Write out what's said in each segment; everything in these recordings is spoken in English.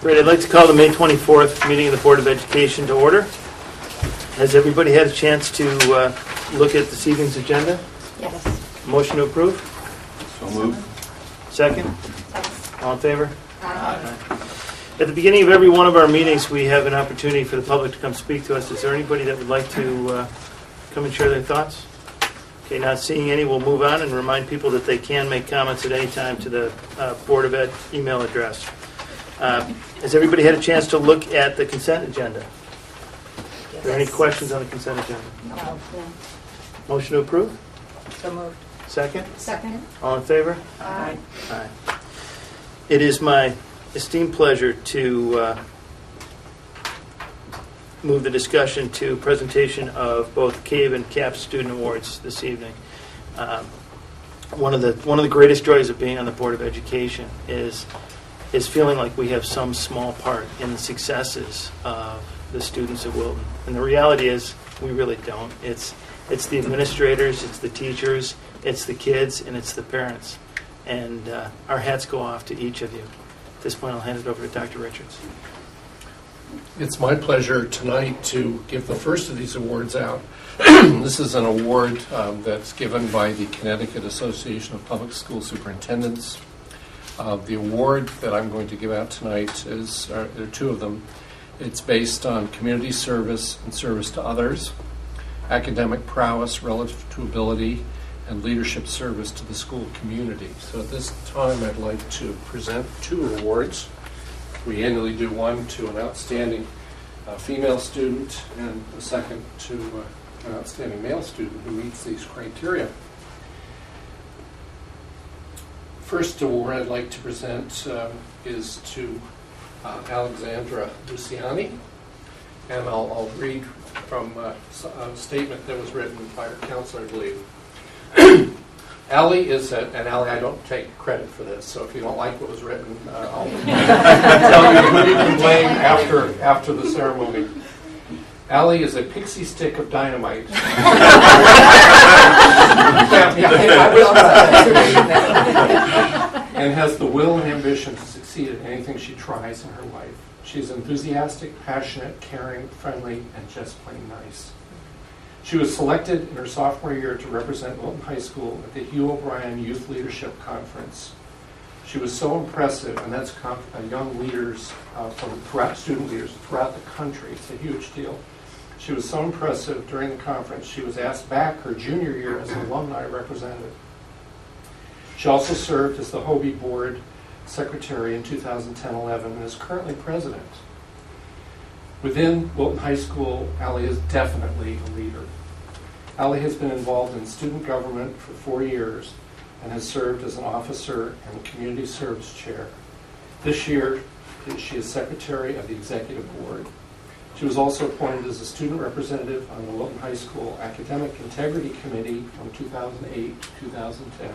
Great. I'd like to call the May 24th meeting of the Board of Education to order. Has everybody had a chance to look at this evening's agenda? Yes. Motion to approve? So moved. Second? Second. All in favor? Aye. At the beginning of every one of our meetings, we have an opportunity for the public to come speak to us. Is there anybody that would like to come and share their thoughts? Okay, not seeing any, we'll move on and remind people that they can make comments at any time to the Board of Ed email address. Has everybody had a chance to look at the consent agenda? Are there any questions on the consent agenda? No. Motion to approve? So moved. Second? Second. All in favor? Aye. Aye. It is my esteemed pleasure to move the discussion to presentation of both CAVE and CAP student awards this evening. One of the greatest joys of being on the Board of Education is feeling like we have some small part in the successes of the students at Wilton. And the reality is we really don't. It's the administrators, it's the teachers, it's the kids, and it's the parents. And our hats go off to each of you. At this point, I'll hand it over to Dr. Richards. It's my pleasure tonight to give the first of these awards out. This is an award that's given by the Connecticut Association of Public School Superintendents. The award that I'm going to give out tonight there are two of them. It's based on community service and service to others, academic prowess relative to ability, and leadership service to the school community. So at this time, I'd like to present two awards. We annually do one to an outstanding female student and the second to an outstanding male student who meets these criteria. First award I'd like to present is to Alexandra Luciani, and I'll read from a statement that was written by her counselor, I believe. Allie is and Allie, I don't take credit for this, so if you don't like what was written, I'll tell you who you can blame after the ceremony. Allie is a pixie stick of dynamite. And has the will and ambition to succeed at anything she tries in her life. She's enthusiastic, passionate, caring, friendly, and just plain nice. She was selected in her sophomore year to represent Wilton High School at the Hugh O'Brien Youth Leadership Conference. She was so impressive, and that's young leaders student leaders throughout the country. It's a huge deal. She was so impressive during the conference, she was asked back her junior year as an alumni representative. She also served as the Hobie Board Secretary in 2010-11 and is currently president. Within Wilton High School, Allie is definitely a leader. Allie has been involved in student government for 4 years and has served as an officer and community service chair. This year, she is secretary of the executive board. She was also appointed as a student representative on the Wilton High School Academic Integrity Committee from 2008 to 2010.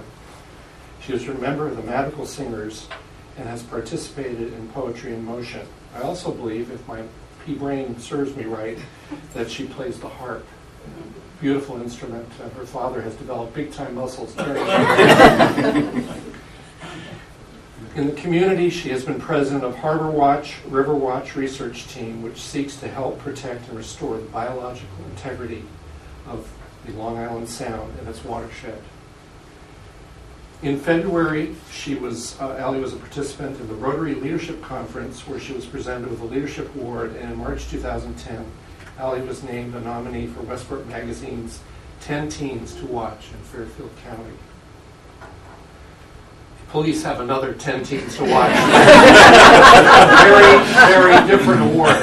She is a member of the Magical Singers and has participated in Poetry in Motion. I also believe, if my pea-brain serves me right, that she plays the harp. A beautiful instrument. Her father has developed big-time muscles. In the community, she has been president of Harbor Watch, River Watch research team, which seeks to help protect and restore the biological integrity of the Long Island Sound and its watershed. In February, Allie was a participant in the Rotary Leadership Conference, where she was presented with a leadership award, and in March 2010, Allie was named a nominee for Westport Magazine's 10 Teens to Watch in Fairfield County. The police have another 10 Teens to Watch. Very, very different award.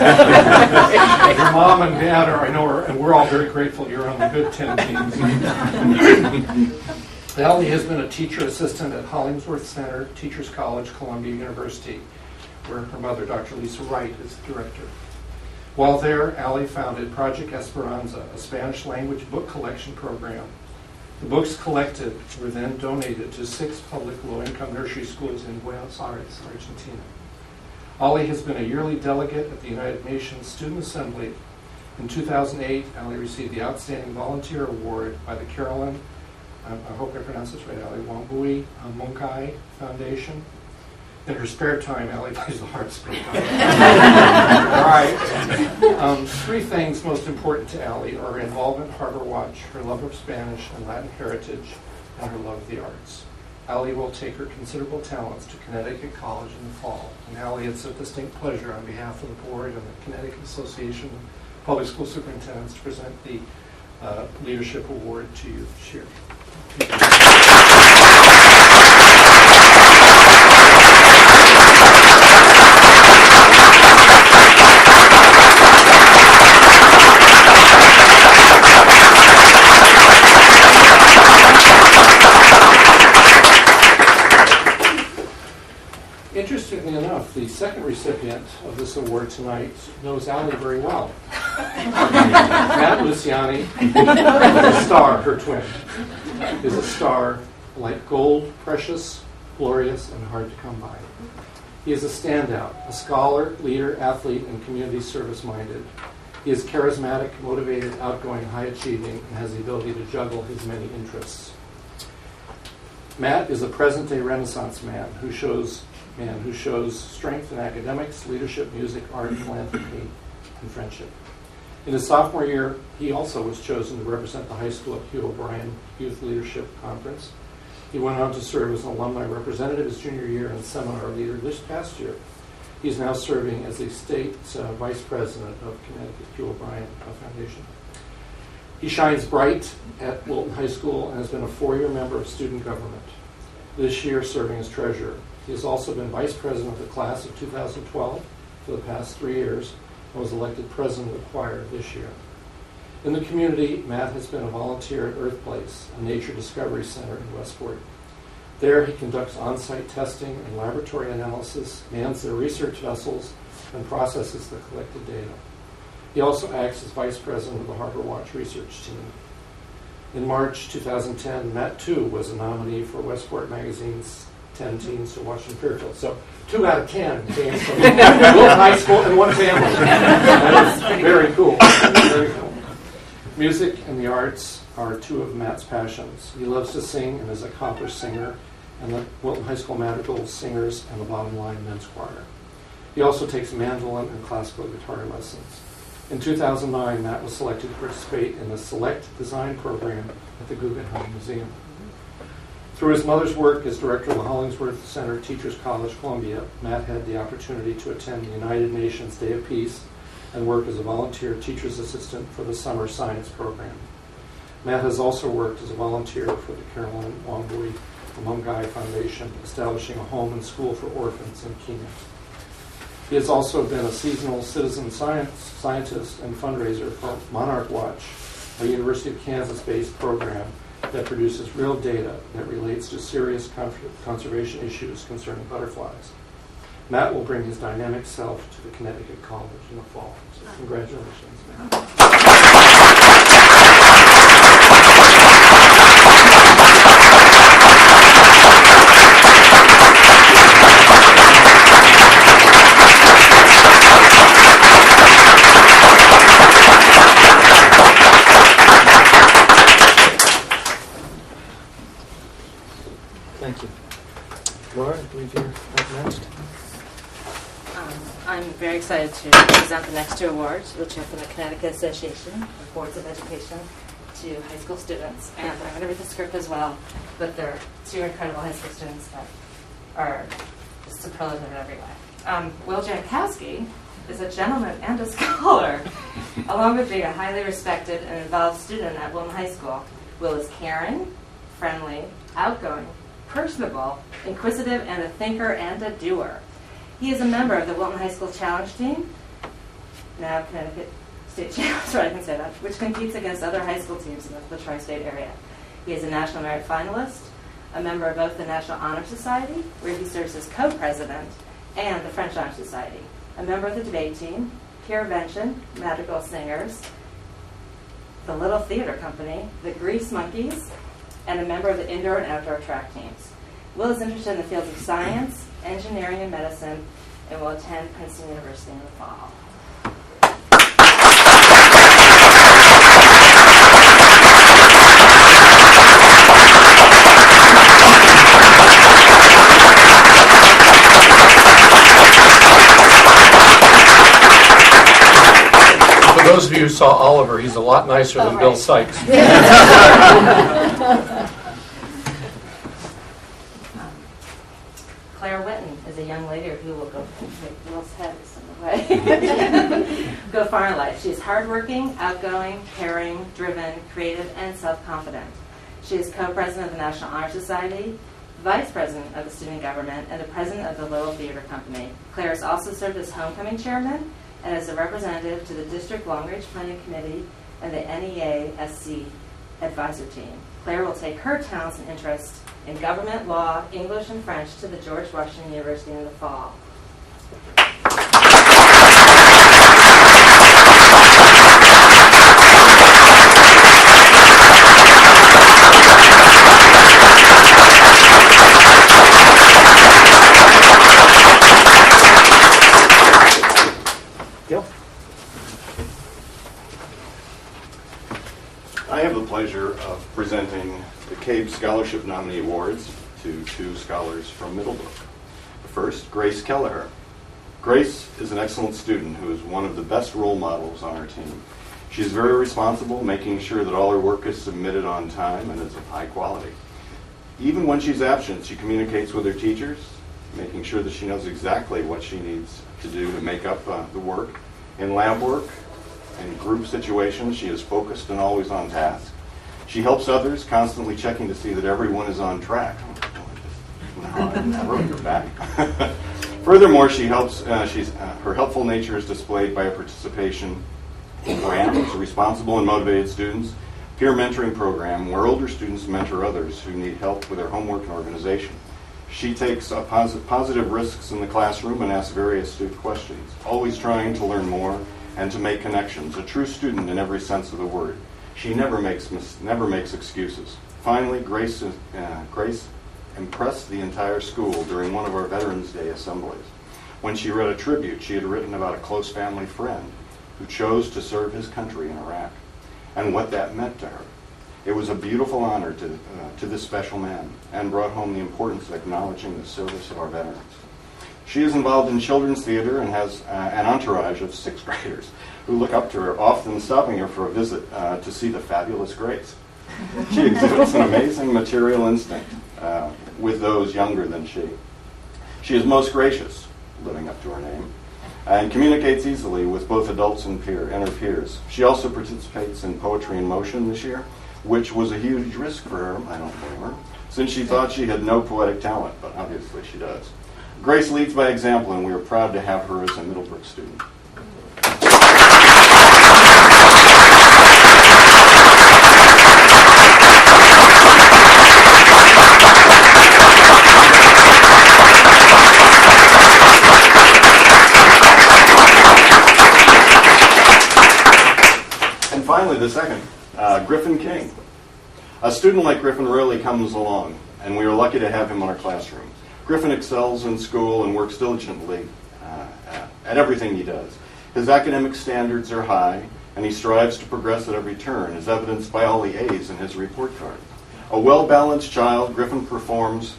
Your mom and dad and we're all very grateful you're on the good 10 Teens. Allie has been a teacher assistant at Hollingsworth Center, Teachers College, Columbia University, where her mother, Dr. Lisa Wright, is the director. While there, Allie founded Project Esperanza, a Spanish language book collection program. The books collected were then donated to 6 public low-income nursery schools in Buenos Aires, Argentina. Allie has been a yearly delegate at the United Nations Student Assembly. In 2008, Allie received the Outstanding Volunteer Award by the I hope I pronounced this right, Ali, Wambui Monkai Foundation. In her spare time, Allie plays the harp spare time. All right. Three things most important to Allie are her involvement in Harbor Watch, her love of Spanish and Latin heritage, and her love of the arts. Allie will take her considerable talents to Connecticut College in the fall. And Allie, it's a distinct pleasure on behalf of the board and the Connecticut Association of Public School Superintendents to present the Leadership Award to you this year. Interestingly enough, the second recipient of this award tonight knows Allie very well. Matt Luciani is a star, her twin, is a star like gold, precious, glorious, and hard to come by. He is a standout, a scholar, leader, athlete, and community service-minded. He is charismatic, motivated, outgoing, high-achieving, and has the ability to juggle his many interests. Matt is a present-day Renaissance man who shows strength in academics, leadership, music, art, philanthropy, and friendship. In his sophomore year, he also was chosen to represent the high school at Hugh O'Brien Youth Leadership Conference. He went on to serve as an alumni representative his junior year and seminar leader this past year. He is now serving as the state vice president of Connecticut Hugh O'Brien Foundation. He shines bright at Wilton High School and has been a 4-year member of student government, this year serving as treasurer. He has also been vice president of the class of 2012 for the past 3 years and was elected president of the choir this year. In the community, Matt has been a volunteer at Earth Place, a nature discovery center in Westport. There, he conducts on-site testing and laboratory analysis, mans their research vessels, and processes the collected data. He also acts as vice president of the Harbor Watch research team. In March 2010, Matt, too, was a nominee for Westport Magazine's 10 Teens to Watch in Fairfield. So 2 out of 10 came from Wilton High School and one family. That is very cool. Very cool. Music and the arts are 2 of Matt's passions. He loves to sing and is an accomplished singer, and the Wilton High School Madrigal Singers and the Bottom Line Men's Choir. He also takes mandolin and classical guitar lessons. In 2009, Matt was selected to participate in the Select Design Program at the Guggenheim Museum. Through his mother's work as director of the Hollingsworth Center Teachers College, Columbia, Matt had the opportunity to attend the United Nations Day of Peace and work as a volunteer teacher's assistant for the summer science program. Matt has also worked as a volunteer for the Caroline Wambui Foundation, establishing a home and school for orphans in Kenya. He has also been a seasonal citizen scientist and fundraiser for Monarch Watch, a University of Kansas-based program that produces real data that relates to serious conservation issues concerning butterflies. Matt will bring his dynamic self to the Connecticut College in the fall. So congratulations, Matt. Thank you. Laura, I believe you're up next. I'm very excited to present the next 2 awards, which are from the Connecticut Association of Boards of Education to high school students. And I'm going to read the script as well, but they're 2 incredible high school students that are superlative in every way. Will Jankowski is a gentleman and a scholar. Along with being a highly respected and involved student at Wilton High School, Will is caring, friendly, outgoing, personable, inquisitive, and a thinker and a doer. He is a member of the Wilton High School Challenge Team, now Connecticut State Challenge, right, I can say that, which competes against other high school teams in the tri-state area. He is a National Merit Finalist, a member of both the National Honor Society, where he serves as co-president, and the French Honor Society, a member of the debate team, Peervention, Madrigal Singers, the Little Theater Company, the Grease Monkeys, and a member of the indoor and outdoor track teams. Will is interested in the fields of science, engineering, and medicine, and will attend Princeton University in the fall. those of you who saw Oliver, he's a lot nicer than Bill Sykes. Claire Witten is a young lady who will go, Will's head is in the way, go far in life. She is hardworking, outgoing, caring, driven, creative, and self-confident. She is co-president of the National Honor Society, vice president of the student government, and the president of the Lowell Theater Company. Claire has also served as homecoming chairman and as a representative to the District Long Range Planning Committee and the NEASC advisor team. Claire will take her talents and interests in government, law, English, and French to the George Washington University in the fall. I have the pleasure of presenting the CABE Scholarship Nominee Awards to two scholars from Middlebrook. First, Grace Kelleher. Grace is an excellent student who is one of the best role models on our team. She is very responsible, making sure that all her work is submitted on time and is of high quality. Even when she's absent, she communicates with her teachers, making sure that she knows exactly what she needs to do to make up the work. In lab work and group situations, she is focused and always on task. She helps others, constantly checking to see that everyone is on track. Never, you're back. Furthermore, she helps. Her helpful nature is displayed by a participation in grants, responsible and motivated students, peer mentoring program where older students mentor others who need help with their homework and organization. She takes positive risks in the classroom and asks very astute questions, always trying to learn more and to make connections. A true student in every sense of the word. She never makes excuses. Finally, Grace impressed the entire school during one of our Veterans Day assemblies. When she read a tribute she had written about a close family friend who chose to serve his country in Iraq and what that meant to her. It was a beautiful honor to this special man and brought home the importance of acknowledging the service of our veterans. She is involved in children's theater and has an entourage of 6th graders who look up to her, often stopping her for a visit to see the fabulous Grace. She exhibits an amazing material instinct with those younger than she. She is most gracious, living up to her name, and communicates easily with both adults and her peers. She also participates in Poetry in Motion this year, which was a huge risk for her, I don't blame her, since she thought she had no poetic talent, but obviously she does. Grace leads by example, and we are proud to have her as a Middlebrook student. And finally, the second, Griffon King. A student like Griffon rarely comes along, and we are lucky to have him in our classroom. Griffon excels in school and works diligently at everything he does. His academic standards are high, and he strives to progress at every turn, as evidenced by all the A's in his report card. A well-balanced child, Griffon performs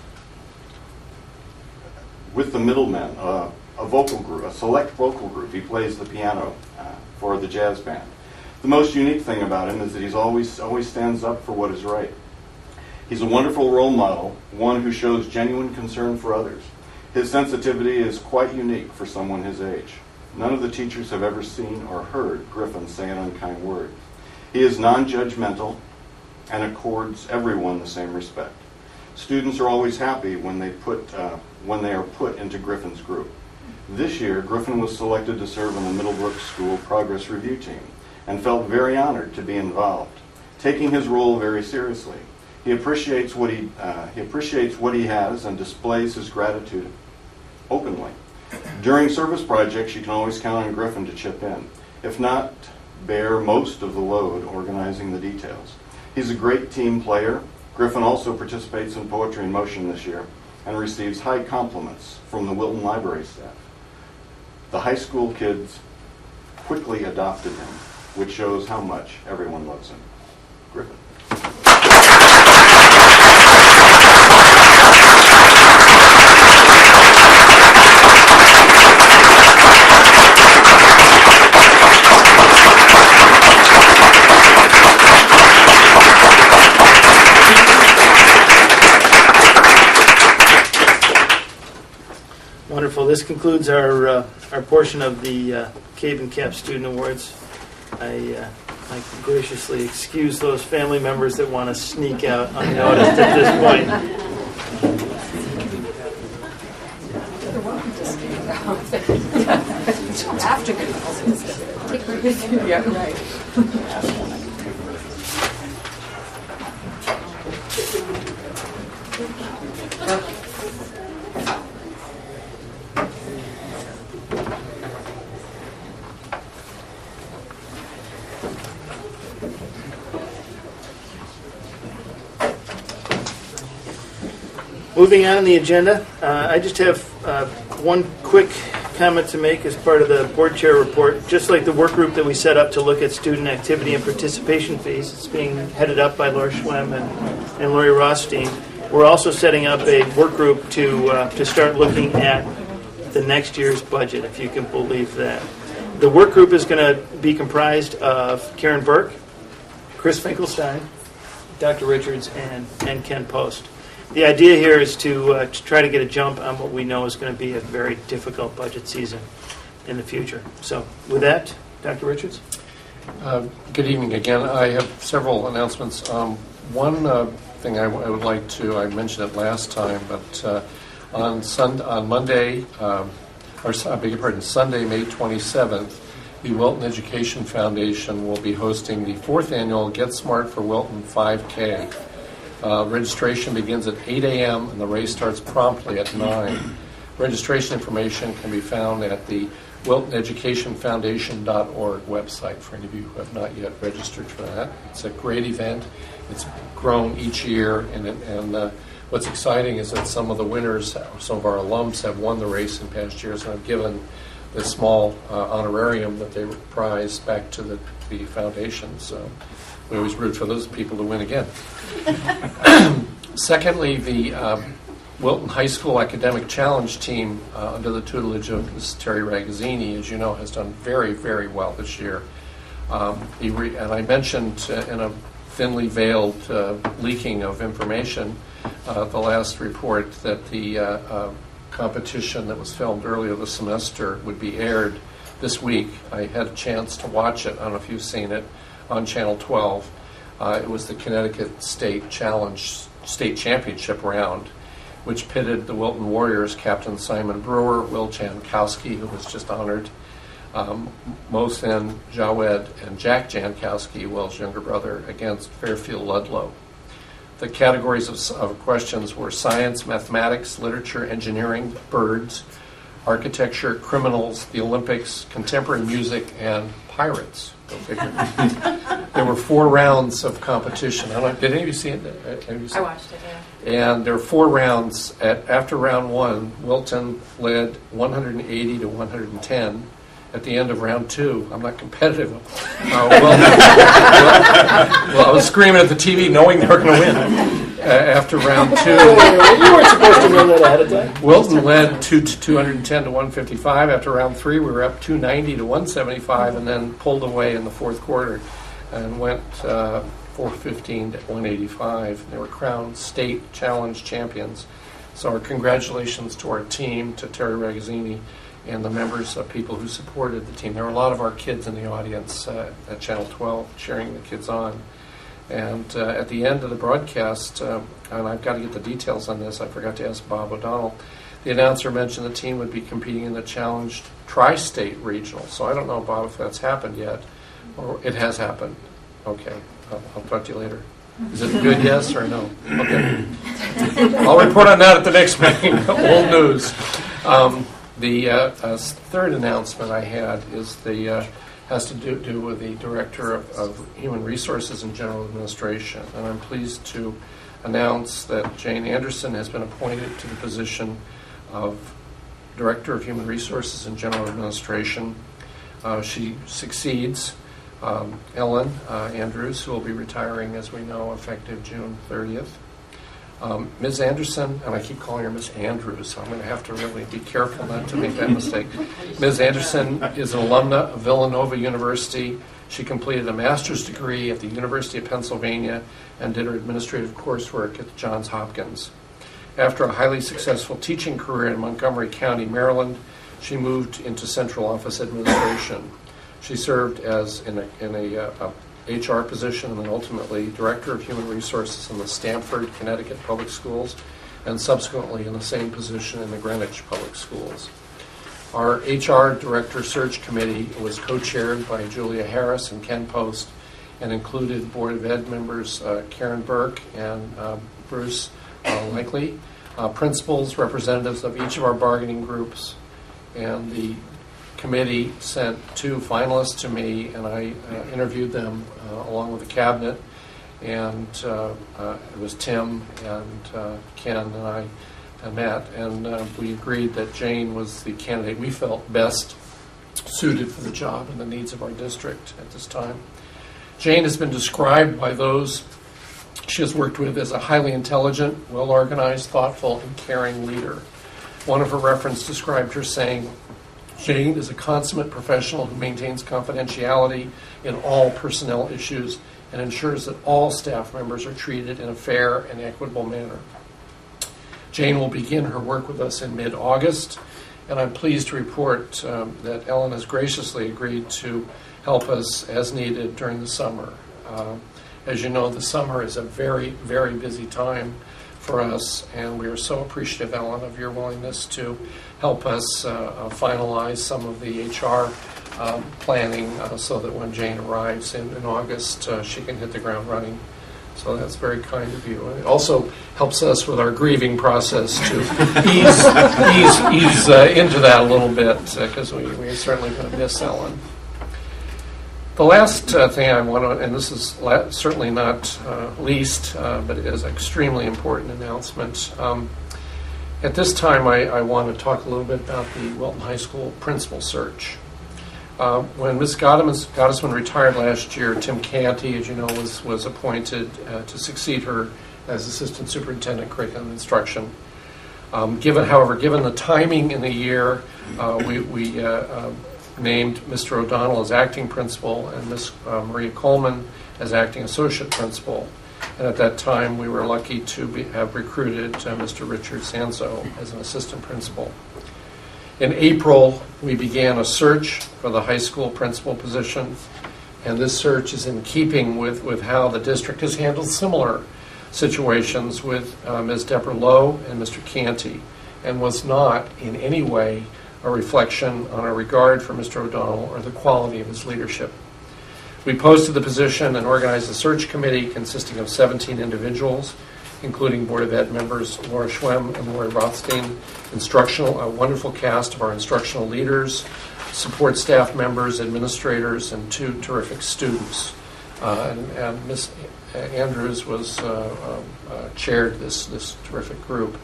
with the Middlemen, a vocal group, a select vocal group. He plays the piano for the jazz band. The most unique thing about him is that he's always stands up for what is right. He's a wonderful role model, one who shows genuine concern for others. His sensitivity is quite unique for someone his age. None of the teachers have ever seen or heard Griffon say an unkind word. He is non-judgmental and accords everyone the same respect. Students are always happy when they are put into Griffon's group. This year, Griffon was selected to serve on the Middlebrook School Progress Review Team and felt very honored to be involved, taking his role very seriously. He appreciates what he has and displays his gratitude openly. During service projects, you can always count on Griffon to chip in, if not bear most of the load organizing the details. He's a great team player. Griffon also participates in Poetry in Motion this year and receives high compliments from the Wilton Library staff. The high school kids quickly adopted him, which shows how much everyone loves him. Griffon. Wonderful. This concludes our portion of the CAVE and CAP Student Awards. I graciously excuse those family members that want to sneak out unnoticed at this point. After yeah, right. Moving on in the agenda, I just have one quick comment to make as part of the board chair report. Just like the work group that we set up to look at student activity and participation fees, it's being headed up by Laura Schwem and Lori Rothstein. We're also setting up a work group to start looking at the next year's budget, if you can believe that. The work group is going to be comprised of Karen Burke, Chris Finkelstein, Dr. Richards, and Ken Post. The idea here is to try to get a jump on what we know is going to be a very difficult budget season in the future. So with that, Dr. Richards. Good evening again. I have several announcements. One thing I would like to, I mentioned it last time, but on Monday, Sunday, May 27th, the Wilton Education Foundation will be hosting the 4th annual Get Smart for Wilton 5K. Registration begins at 8 a.m. and the race starts promptly at 9. Registration information can be found at the WiltonEducationFoundation.org website for any of you who have not yet registered for that. It's a great event. It's grown each year, and what's exciting is that some of the winners, some of our alums, have won the race in past years and have given the small honorarium that they prize back to the foundation. So we always root for those people to win again. Secondly, the Wilton High School Academic Challenge team, under the tutelage of Ms. Terry Ragazzini, as you know, has done very, very well this year. And I mentioned in a thinly veiled leaking of information, the last report, that the competition that was filmed earlier this semester would be aired this week. I had a chance to watch it. I don't know if you've seen it on Channel 12. It was the Connecticut State Championship round, which pitted the Wilton Warriors captain Simon Brewer, Will Jankowski, who was just honored, Mohsen Jawed, and Jack Jankowski, Will's younger brother, against Fairfield Ludlow. The categories of questions were science, mathematics, literature, engineering, birds, architecture, criminals, the Olympics, contemporary music, and pirates. Go figure. There were 4 rounds of competition. I don't know, did any of you see it? I watched it, yeah. And there were 4 rounds. After round 1, Wilton led 180 to 110. At the end of round 2, I'm not competitive. Well, I was screaming at the TV knowing they were going to win. After round 2, You weren't supposed to know that ahead of time. Wilton led 210 to 155. After round 3, we were up 290 to 175, and then pulled away in the 4th quarter and went 415 to 185. They were crowned state challenge champions. So our congratulations to our team, to Terry Ragazzini, and the members of people who supported the team. There were a lot of our kids in the audience at Channel 12 cheering the kids on. And at the end of the broadcast, and I've got to get the details on this, I forgot to ask Bob O'Donnell, the announcer mentioned the team would be competing in the challenged Tri-State Regional. So I don't know, Bob, if that's happened yet, or it has happened. Okay, I'll talk to you later. Is it a good yes or no? Okay. I'll report on that at the next meeting. Old news. The third announcement I had is has to do with the Director of Human Resources and General Administration. And I'm pleased to announce that Jane Anderson has been appointed to the position of Director of Human Resources and General Administration. She succeeds Ellen Andrews, who will be retiring, as we know, effective June 30th. Ms. Anderson, and I keep calling her Ms. Andrews, so I'm going to have to really be careful not to make that mistake. Ms. Anderson is an alumna of Villanova University. She completed a master's degree at the University of Pennsylvania and did her administrative coursework at Johns Hopkins. After a highly successful teaching career in Montgomery County, Maryland, she moved into central office administration. She served as in a HR position and then ultimately Director of Human Resources in the Stamford, Connecticut Public Schools, and subsequently in the same position in the Greenwich Public Schools. Our HR Director Search Committee was co-chaired by Julia Harris and Ken Post and included Board of Ed members Karen Burke and Bruce Likely, principals, representatives of each of our bargaining groups, and the committee sent 2 finalists to me, and I interviewed them along with the cabinet, and it was Tim and Ken and I met, and we agreed that Jane was the candidate we felt best suited for the job and the needs of our district at this time. Jane has been described by those she has worked with as a highly intelligent, well-organized, thoughtful, and caring leader. One of her references described her saying, "Jane is a consummate professional who maintains confidentiality in all personnel issues and ensures that all staff members are treated in a fair and equitable manner." Jane will begin her work with us in mid-August, and I'm pleased to report that Ellen has graciously agreed to help us as needed during the summer. As you know, the summer is a very, very busy time for us, and we are so appreciative, Ellen, of your willingness to help us finalize some of the HR planning so that when Jane arrives in August, she can hit the ground running. So that's very kind of you. It also helps us with our grieving process to ease into that a little bit, because we're certainly going to miss Ellen. The last thing I want to, and this is certainly not least, but it is an extremely important announcement. At this time, I want to talk a little bit about the Wilton High School principal search. When Ms. Gottesman retired last year, Tim Canty, as you know, was appointed to succeed her as Assistant Superintendent Curriculum and Instruction. Given the timing in the year, we named Mr. O'Donnell as acting principal and Ms. Maria Coleman as acting associate principal. And at that time, we were lucky to have recruited Mr. Richard Sanzo as an assistant principal. In April, we began a search for the high school principal position, and this search is in keeping with how the district has handled similar situations with Ms. Deborah Lowe and Mr. Canty, and was not in any way a reflection on our regard for Mr. O'Donnell or the quality of his leadership. We posted the position and organized a search committee consisting of 17 individuals, including Board of Ed members Laura Schwem and Lori Rothstein, a wonderful cast of our instructional leaders, support staff members, administrators, and 2 terrific students. And Ms. Andrews was chaired this terrific group.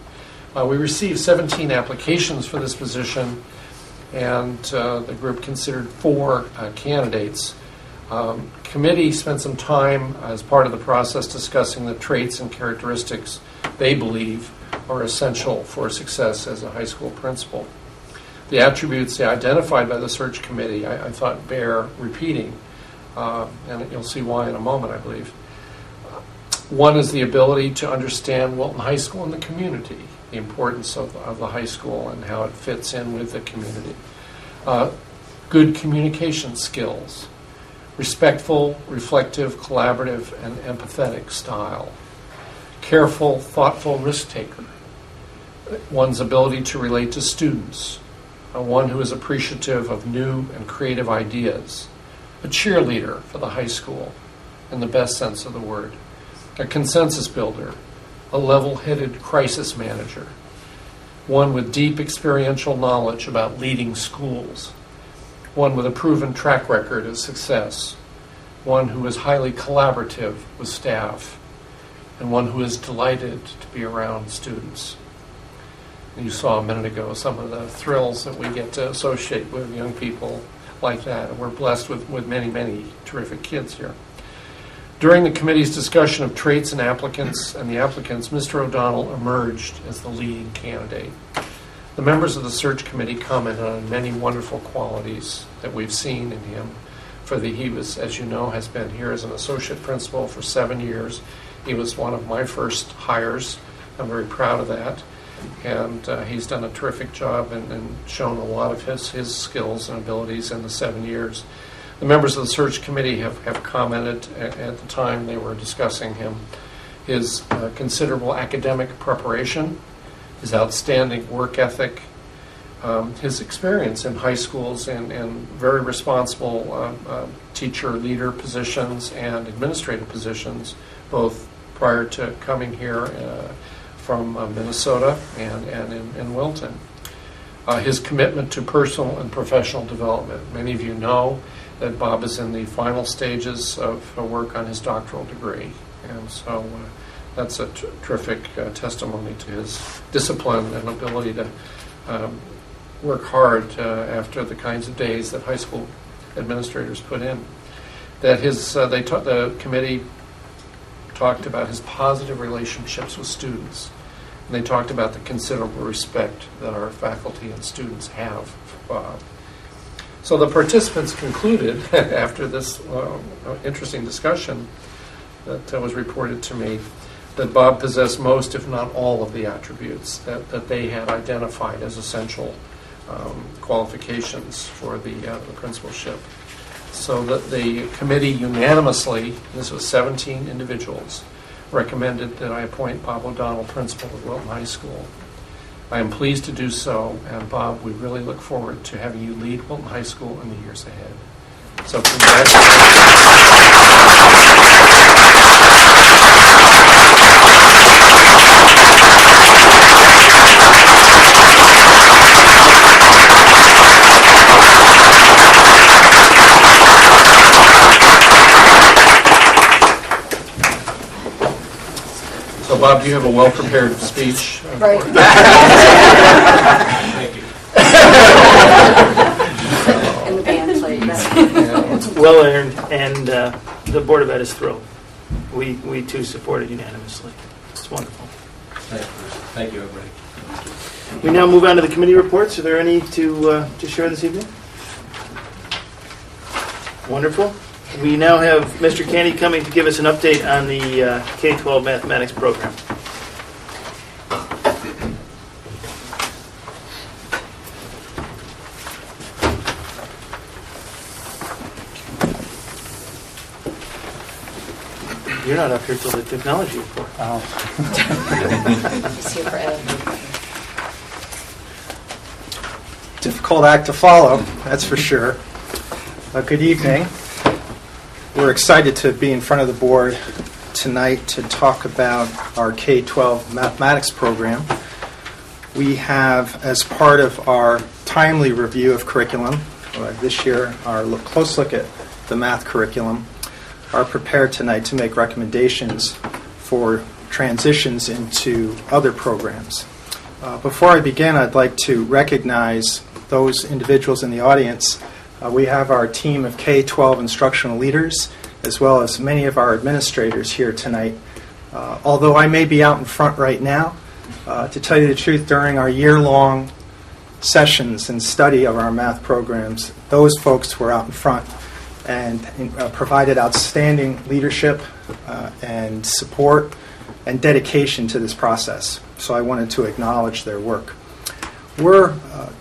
We received 17 applications for this position, and the group considered 4 candidates. Committee spent some time as part of the process discussing the traits and characteristics they believe are essential for success as a high school principal. The attributes they identified by the search committee I thought bear repeating, and you'll see why in a moment, I believe. One is the ability to understand Wilton High School and the community, the importance of the high school and how it fits in with the community. Good communication skills, respectful, reflective, collaborative, and empathetic style. Careful, thoughtful risk-taker. One's ability to relate to students. One who is appreciative of new and creative ideas. A cheerleader for the high school, in the best sense of the word. A consensus builder. A level-headed crisis manager. One with deep experiential knowledge about leading schools. One with a proven track record of success. One who is highly collaborative with staff. And one who is delighted to be around students. And you saw a minute ago some of the thrills that we get to associate with young people like that. And we're blessed with many, many terrific kids here. During the committee's discussion of traits and the applicants, Mr. O'Donnell emerged as the leading candidate. The members of the search committee commented on many wonderful qualities that we've seen in him. He was, as you know, has been here as an associate principal for 7 years. He was one of my first hires I'm very proud of that. And he's done a terrific job and shown a lot of his skills and abilities in the 7 years. The members of the search committee have commented at the time they were discussing him. His considerable academic preparation, his outstanding work ethic, his experience in high schools and very responsible teacher leader positions and administrative positions, both prior to coming here from Minnesota and in Wilton. His commitment to personal and professional development. Many of you know that Bob is in the final stages of work on his doctoral degree, and so that's a terrific testimony to his discipline and ability to work hard after the kinds of days that high school administrators put in. That the committee talked about his positive relationships with students. And they talked about the considerable respect that our faculty and students have for Bob. So the participants concluded, after this interesting discussion that was reported to me, that Bob possessed most, if not all, of the attributes that they had identified as essential qualifications for the principalship. So that the committee unanimously, this was 17 individuals, recommended that I appoint Bob O'Donnell principal of Wilton High School. I am pleased to do so, and Bob, we really look forward to having you lead Wilton High School in the years ahead. So So, Bob, do you have a well-prepared speech? Right. Thank you. And the band played. It's well earned, and the Board of Ed is thrilled. We too support it unanimously. It's wonderful. Thank you, everybody. We now move on to the committee reports. Are there any to share this evening? Wonderful. We now have Mr. Canny coming to give us an update on the K-12 mathematics program. You're not up here till the technology report. He's here for Ed. Difficult act to follow, that's for sure. Good evening. We're excited to be in front of the board tonight to talk about our K-12 mathematics program. We have, as part of our timely review of curriculum, this year our close look at the math curriculum, are prepared tonight to make recommendations for transitions into other programs. Before I begin, I'd like to recognize those individuals in the audience. We have our team of K-12 instructional leaders, as well as many of our administrators here tonight. Although I may be out in front right now, to tell you the truth, during our year-long sessions and study of our math programs, those folks were out in front and provided outstanding leadership and support and dedication to this process. So I wanted to acknowledge their work. We're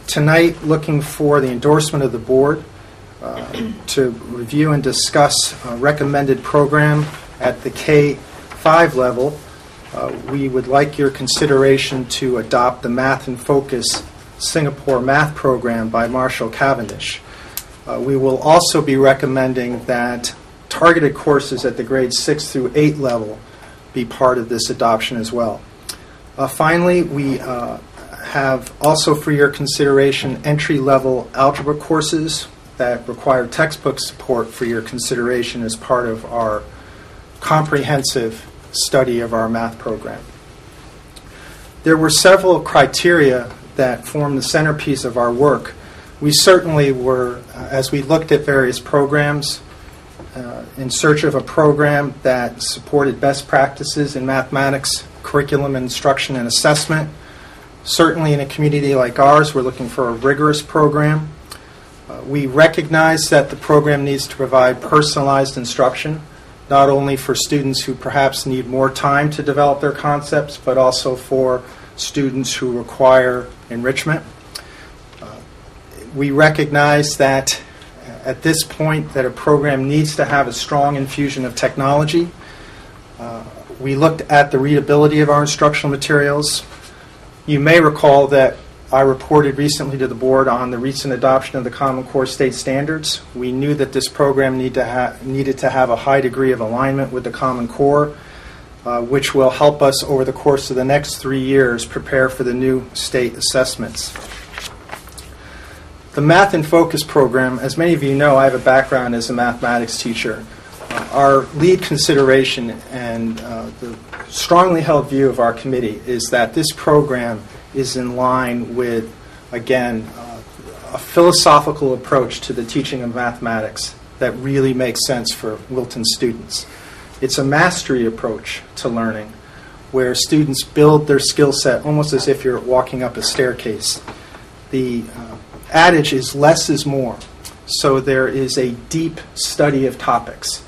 tonight looking for the endorsement of the board to review and discuss a recommended program at the K-5 level. We would like your consideration to adopt the Math in Focus Singapore Math Program by Marshall Cavendish. We will also be recommending that targeted courses at the grades 6 through 8 level be part of this adoption as well. Finally, we have also for your consideration entry-level algebra courses that require textbook support for your consideration as part of our comprehensive study of our math program. There were several criteria that form the centerpiece of our work. We certainly were, as we looked at various programs, in search of a program that supported best practices in mathematics, curriculum, instruction, and assessment. Certainly in a community like ours, we're looking for a rigorous program. We recognize that the program needs to provide personalized instruction not only for students who perhaps need more time to develop their concepts, but also for students who require enrichment. We recognize that at this point that a program needs to have a strong infusion of technology. We looked at the readability of our instructional materials. You may recall that I reported recently to the board on the recent adoption of the Common Core state standards. We knew that this program needed to have a high degree of alignment with the Common Core, which will help us over the course of the next 3 years prepare for the new state assessments. The Math in Focus program, as many of you know, I have a background as a mathematics teacher. Our lead consideration and the strongly held view of our committee is that this program is in line with, again, a philosophical approach to the teaching of mathematics that really makes sense for Wilton students. It's a mastery approach to learning where students build their skill set almost as if you're walking up a staircase. The adage is less is more, so there is a deep study of topics.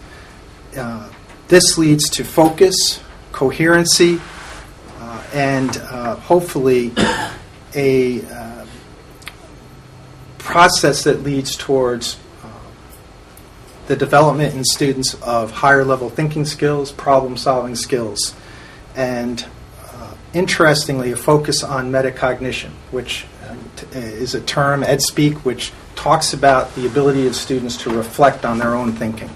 This leads to focus, coherency, and hopefully a process that leads towards the development in students of higher level thinking skills, problem solving skills, and interestingly a focus on metacognition, which is a term, ed speak, which talks about the ability of students to reflect on their own thinking.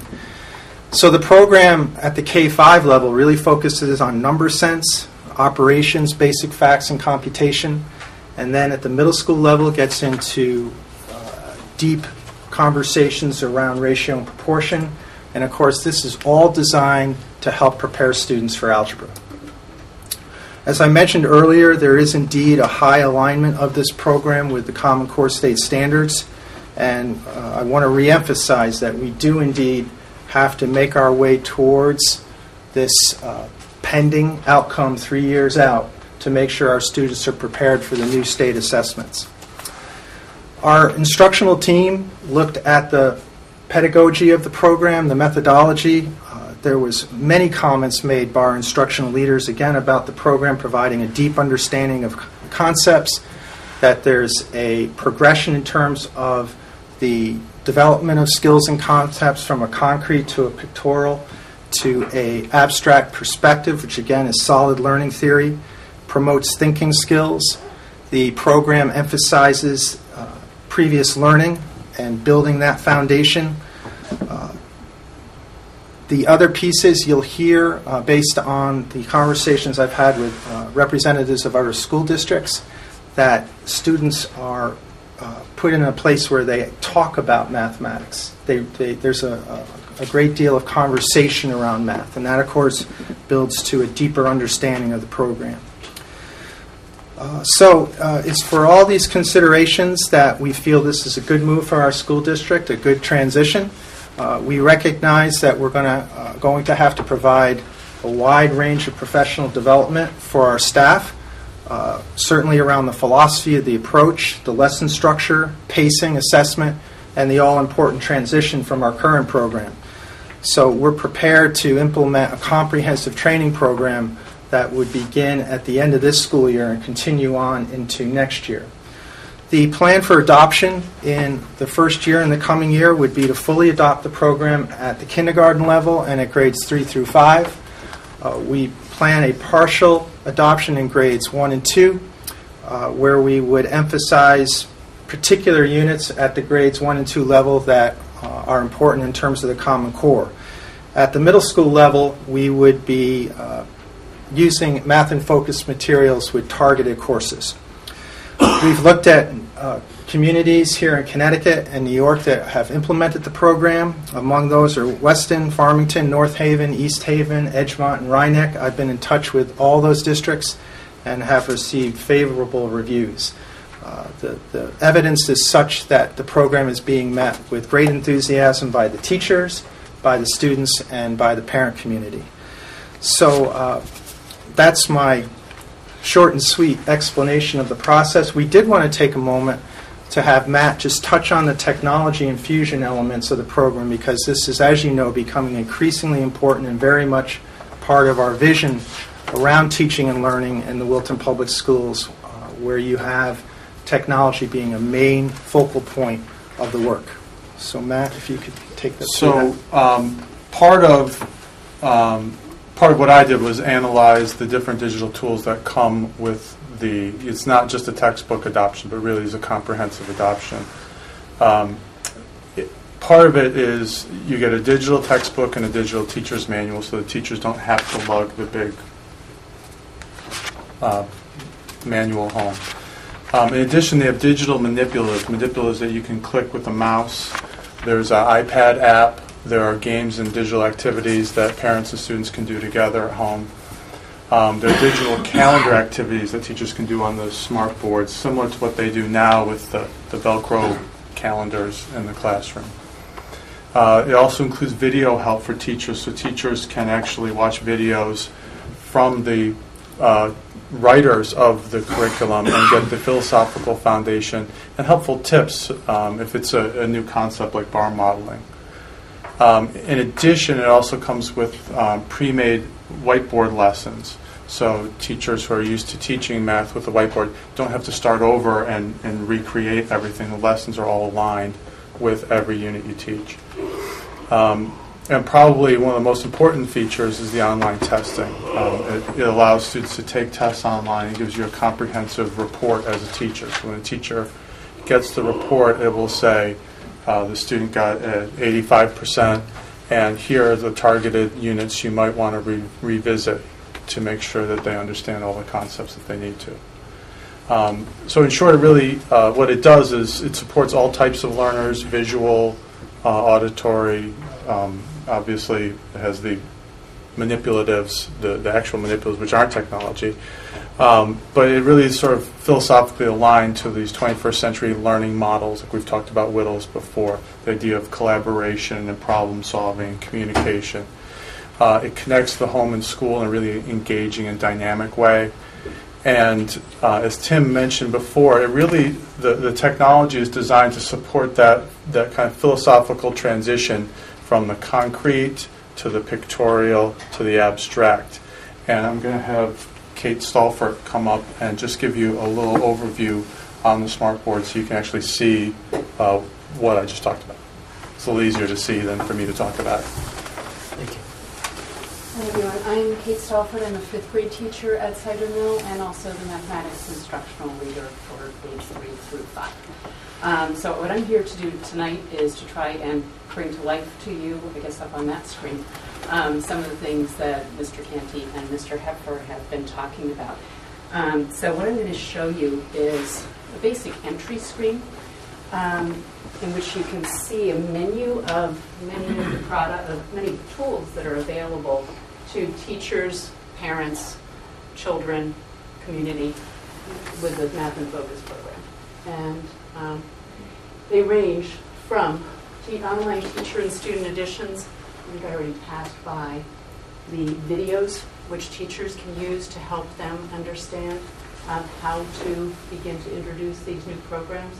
So the program at the K-5 level really focuses on number sense, operations, basic facts, and computation. And then at the middle school level gets into deep conversations around ratio and proportion. And of course, this is all designed to help prepare students for algebra. As I mentioned earlier, there is indeed a high alignment of this program with the Common Core state standards. And I want to reemphasize that we do indeed have to make our way towards this pending outcome 3 years out to make sure our students are prepared for the new state assessments. Our instructional team looked at the pedagogy of the program, the methodology. There was many comments made by our instructional leaders, again, about the program providing a deep understanding of concepts, that there's a progression in terms of the development of skills and concepts from a concrete to a pictorial to a abstract perspective, which again is solid learning theory, promotes thinking skills. The program emphasizes previous learning and building that foundation. The other pieces you'll hear based on the conversations I've had with representatives of other school districts, that students are put in a place where they talk about mathematics. There's a great deal of conversation around math, and that, of course, builds to a deeper understanding of the program. So it's for all these considerations that we feel this is a good move for our school district, a good transition. We recognize that we're going to have to provide a wide range of professional development for our staff, certainly around the philosophy of the approach, the lesson structure, pacing, assessment, and the all-important transition from our current program. So we're prepared to implement a comprehensive training program that would begin at the end of this school year and continue on into next year. The plan for adoption in the first year and the coming year would be to fully adopt the program at the kindergarten level and at grades 3 through 5. We plan a partial adoption in grades 1 and 2, where we would emphasize particular units at the grades 1 and 2 level that are important in terms of the Common Core. At the middle school level, we would be using math and focus materials with targeted courses. We've looked at communities here in Connecticut and New York that have implemented the program. Among those are Weston, Farmington, North Haven, East Haven, Edgemont, and Rhinebeck. I've been in touch with all those districts and have received favorable reviews. The evidence is such that the program is being met with great enthusiasm by the teachers, by the students, and by the parent community. So that's my short and sweet explanation of the process. We did want to take a moment to have Matt just touch on the technology infusion elements of the program, because this is, as you know, becoming increasingly important and very much part of our vision around teaching and learning in the Wilton Public Schools, where you have technology being a main focal point of the work. So Matt, if you could take that. So part of what I did was analyze the different digital tools that come with it's not just a textbook adoption, but really is a comprehensive adoption. Part of it is you get a digital textbook and a digital teacher's manual, so the teachers don't have to lug the big manual home. In addition, they have digital manipulatives that you can click with a mouse. There's an iPad app. There are games and digital activities that parents and students can do together at home. There are digital calendar activities that teachers can do on the smart boards, similar to what they do now with the Velcro calendars in the classroom. It also includes video help for teachers, so teachers can actually watch videos from the writers of the curriculum and get the philosophical foundation and helpful tips if it's a new concept like bar modeling. In addition, it also comes with pre-made whiteboard lessons. So teachers who are used to teaching math with a whiteboard don't have to start over and recreate everything. The lessons are all aligned with every unit you teach. And probably one of the most important features is the online testing. It allows students to take tests online and gives you a comprehensive report as a teacher. So when a teacher gets the report, it will say the student got 85%, and here are the targeted units you might want to revisit to make sure that they understand all the concepts that they need to. So in short, it really, what it does is it supports all types of learners, visual, auditory. Obviously, it has the manipulatives, the actual manipulatives, which aren't technology. But it really is sort of philosophically aligned to these 21st century learning models, like we've talked about Whittles before, the idea of collaboration and problem solving and communication. It connects the home and school in a really engaging and dynamic way. And as Tim mentioned before, it really, the technology is designed to support that kind of philosophical transition from the concrete to the pictorial to the abstract. And I'm going to have Kate Stolfert come up and just give you a little overview on the smartboard so you can actually see what I just talked about. It's a little easier to see than for me to talk about it. Thank you. Hi everyone, I'm Kate Stolfert. I'm a 5th grade teacher at Cider Mill and also the mathematics instructional leader for grades 3 through 5. So what I'm here to do tonight is to try and bring to life to you, I guess up on that screen, some of the things that Mr. Canty and Mr. Hepfer have been talking about. So what I'm going to show you is a basic entry screen in which you can see a menu of many tools that are available to teachers, parents, children, community with the Math in Focus program. And they range from online teacher and student editions. I think I already passed by the videos which teachers can use to help them understand how to begin to introduce these new programs.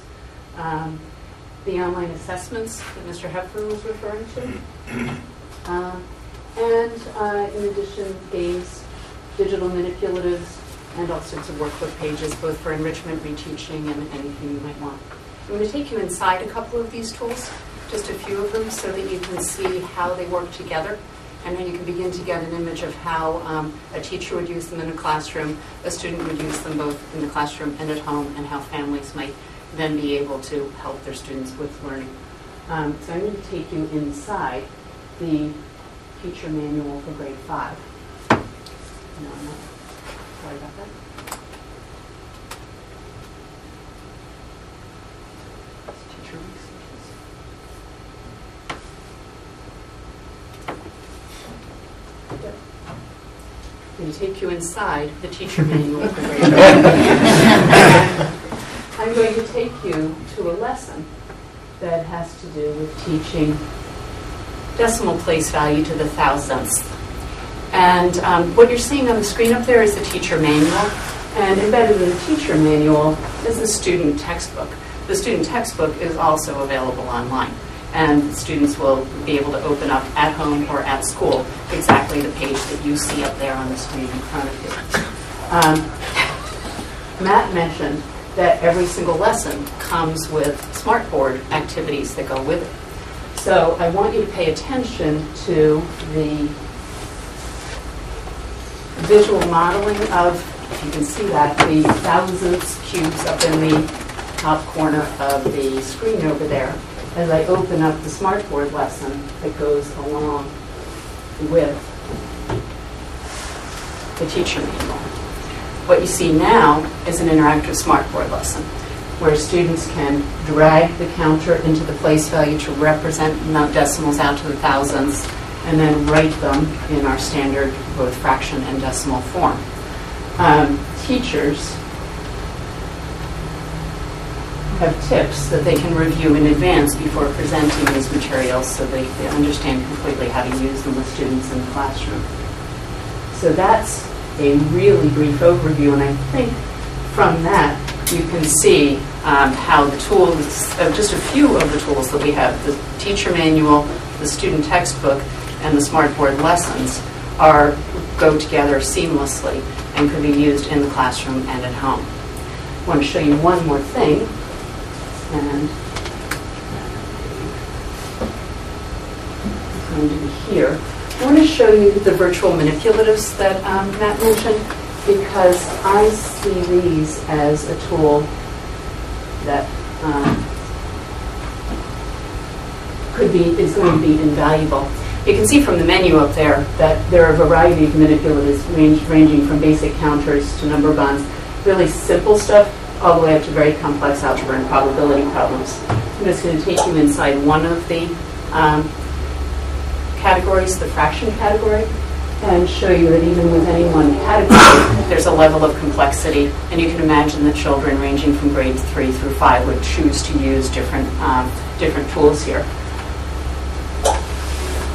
The online assessments that Mr. Hepfer was referring to. And in addition, games, digital manipulatives, and all sorts of workbook pages, both for enrichment, reteaching, and anything you might want. I'm going to take you inside a couple of these tools, just a few of them, so that you can see how they work together, and then you can begin to get an image of how a teacher would use them in a classroom, a student would use them both in the classroom and at home, and how families might then be able to help their students with learning. So I'm going to take you inside the teacher manual for grade 5. No, I'm not. Sorry about that. Teacher resources. I'm going to take you inside the teacher manual for grade 5. I'm going to take you to a lesson that has to do with teaching decimal place value to the thousandth. And what you're seeing on the screen up there is the teacher manual. And embedded in the teacher manual is the student textbook. The student textbook is also available online, and students will be able to open up at home or at school exactly the page that you see up there on the screen in front of you. Matt mentioned that every single lesson comes with smartboard activities that go with it. So I want you to pay attention to the visual modeling of, if you can see that, the thousands cubes up in the top corner of the screen over there as I open up the smartboard lesson that goes along with the teacher manual. What you see now is an interactive smartboard lesson where students can drag the counter into the place value to represent decimals out to the thousands and then write them in our standard both fraction and decimal form. Teachers have tips that they can review in advance before presenting these materials so they understand completely how to use them with students in the classroom. So that's a really brief overview, and I think from that you can see how the tools, just a few of the tools that we have, the teacher manual, the student textbook, and the smartboard lessons go together seamlessly and can be used in the classroom and at home. I want to show you one more thing. And it's going to be here. I want to show you the virtual manipulatives that Matt mentioned, because I see these as a tool that is going to be invaluable. You can see from the menu up there that there are a variety of manipulatives ranging from basic counters to number bonds, really simple stuff, all the way up to very complex algebra and probability problems. I'm just going to take you inside one of the categories, the fraction category, and show you that even with any one category, there's a level of complexity, and you can imagine that children ranging from grades 3 through 5 would choose to use different tools here.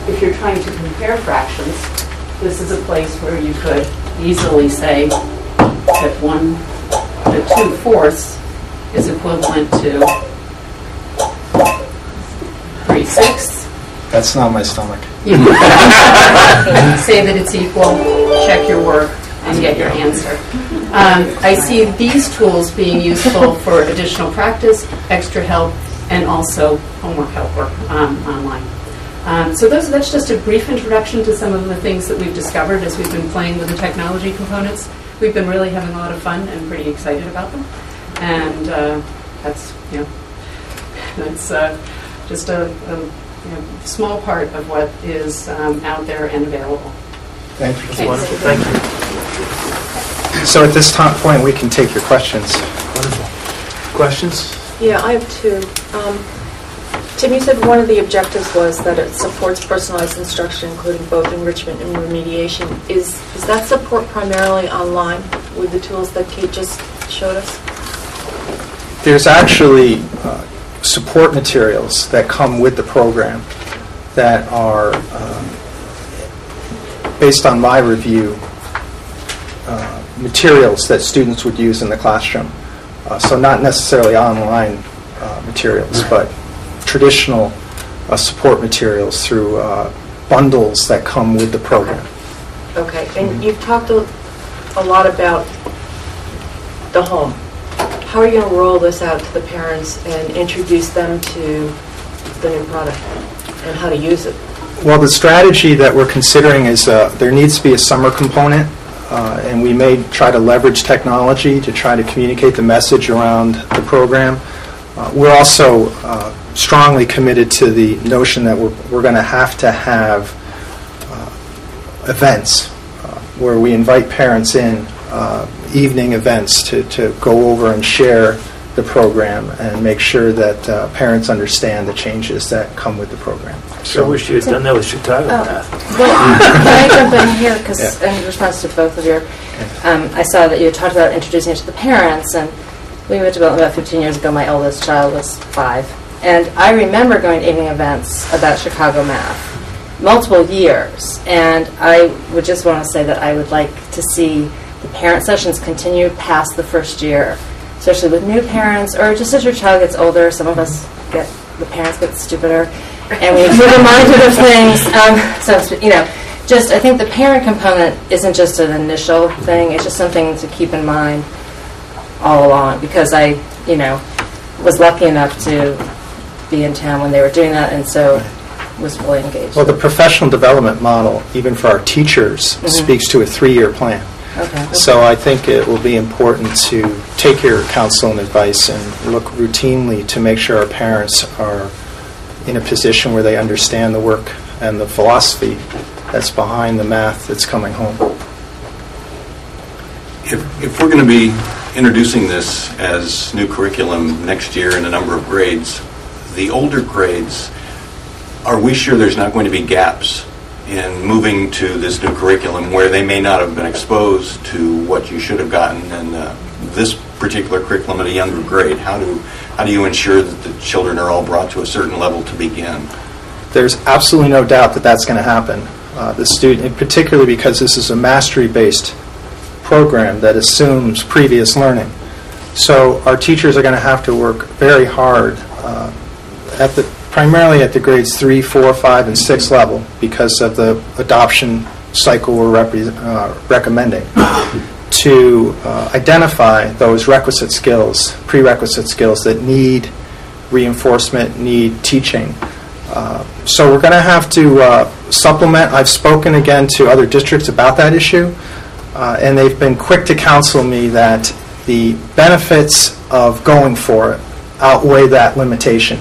If you're trying to compare fractions, this is a place where you could easily say that 2/4 is equivalent to 3/6. That's not my stomach. You can say that it's equal, check your work, and get your answer. I see these tools being useful for additional practice, extra help, and also homework help work online. So that's just a brief introduction to some of the things that we've discovered as we've been playing with the technology components. We've been really having a lot of fun and pretty excited about them. And that's just a small part of what is out there and available. Thank you. Thanks. Wonderful. Thank you. So at this point, we can take your questions. Wonderful. Questions? Yeah, I have two. Tim, you said one of the objectives was that it supports personalized instruction, including both enrichment and remediation. Is that support primarily online with the tools that Kate just showed us? There's actually support materials that come with the program that are, based on my review, materials that students would use in the classroom. So not necessarily online materials, but traditional support materials through bundles that come with the program. Okay, and you've talked a lot about the home. How are you going to roll this out to the parents and introduce them to the new product and how to use it? Well, the strategy that we're considering is there needs to be a summer component, and we may try to leverage technology to try to communicate the message around the program. We're also strongly committed to the notion that we're going to have events where we invite parents in, evening events to go over and share the program and make sure that parents understand the changes that come with the program. So I wish you had done that with Chicago math. Well, can I jump in here? Because Yeah. in response to both of your, I saw that you talked about introducing it to the parents, and we went to about 15 years ago. My oldest child was 5. And I remember going to evening events about Chicago math, multiple years. And I would just want to say that I would like to see the parent sessions continue past the first year especially with new parents, or just as your child gets older, some of us the parents get stupider, and we feel reminded of things. Just I think the parent component isn't just an initial thing, it's just something to keep in mind all along, because I, was lucky enough to be in town when they were doing that, and so was really engaged. Well, the professional development model, even for our teachers, speaks to a 3-year plan. Okay. So I think it will be important to take your counsel and advice and look routinely to make sure our parents are in a position where they understand the work and the philosophy that's behind the math that's coming home. If we're going to be introducing this as new curriculum next year in a number of grades, the older grades, are we sure there's not going to be gaps in moving to this new curriculum where they may not have been exposed to what you should have gotten in this particular curriculum at a younger grade? How do you ensure that the children are all brought to a certain level to begin? There's absolutely no doubt that that's going to happen. The student, particularly because this is a mastery-based program that assumes previous learning. So our teachers are going to have to work very hard primarily at the grades 3, 4, 5, and 6 level because of the adoption cycle we're recommending to identify those prerequisite skills that need reinforcement, need teaching. So we're going to have to supplement. I've spoken again to other districts about that issue, and they've been quick to counsel me that the benefits of going for it outweigh that limitation,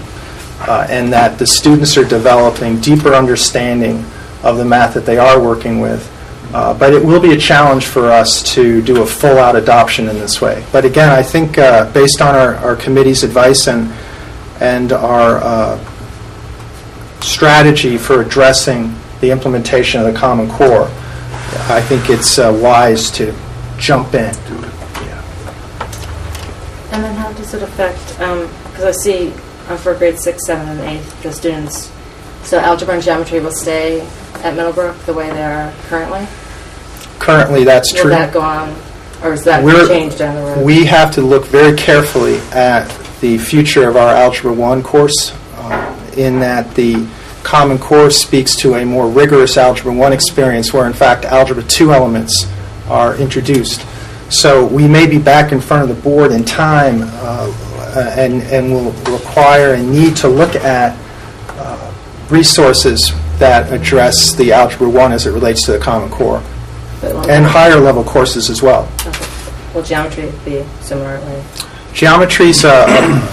and that the students are developing deeper understanding of the math that they are working with. But it will be a challenge for us to do a full-out adoption in this way. But again, I think based on our committee's advice and our strategy for addressing the implementation of the Common Core, I think it's wise to jump in. And then how does it affect, because I see for grades 6, 7, and 8, the students, so algebra and geometry will stay at Middlebrook the way they are currently? Currently, that's true. Will that go on, or is that changed down the road? We have to look very carefully at the future of our Algebra 1 course, in that the Common Core speaks to a more rigorous Algebra 1 experience where, in fact, Algebra 2 elements are introduced. So we may be back in front of the board in time and will require and need to look at resources that address the Algebra 1 as it relates to the Common Core, and higher level courses as well. Okay. Will geometry be similarly? Geometry's an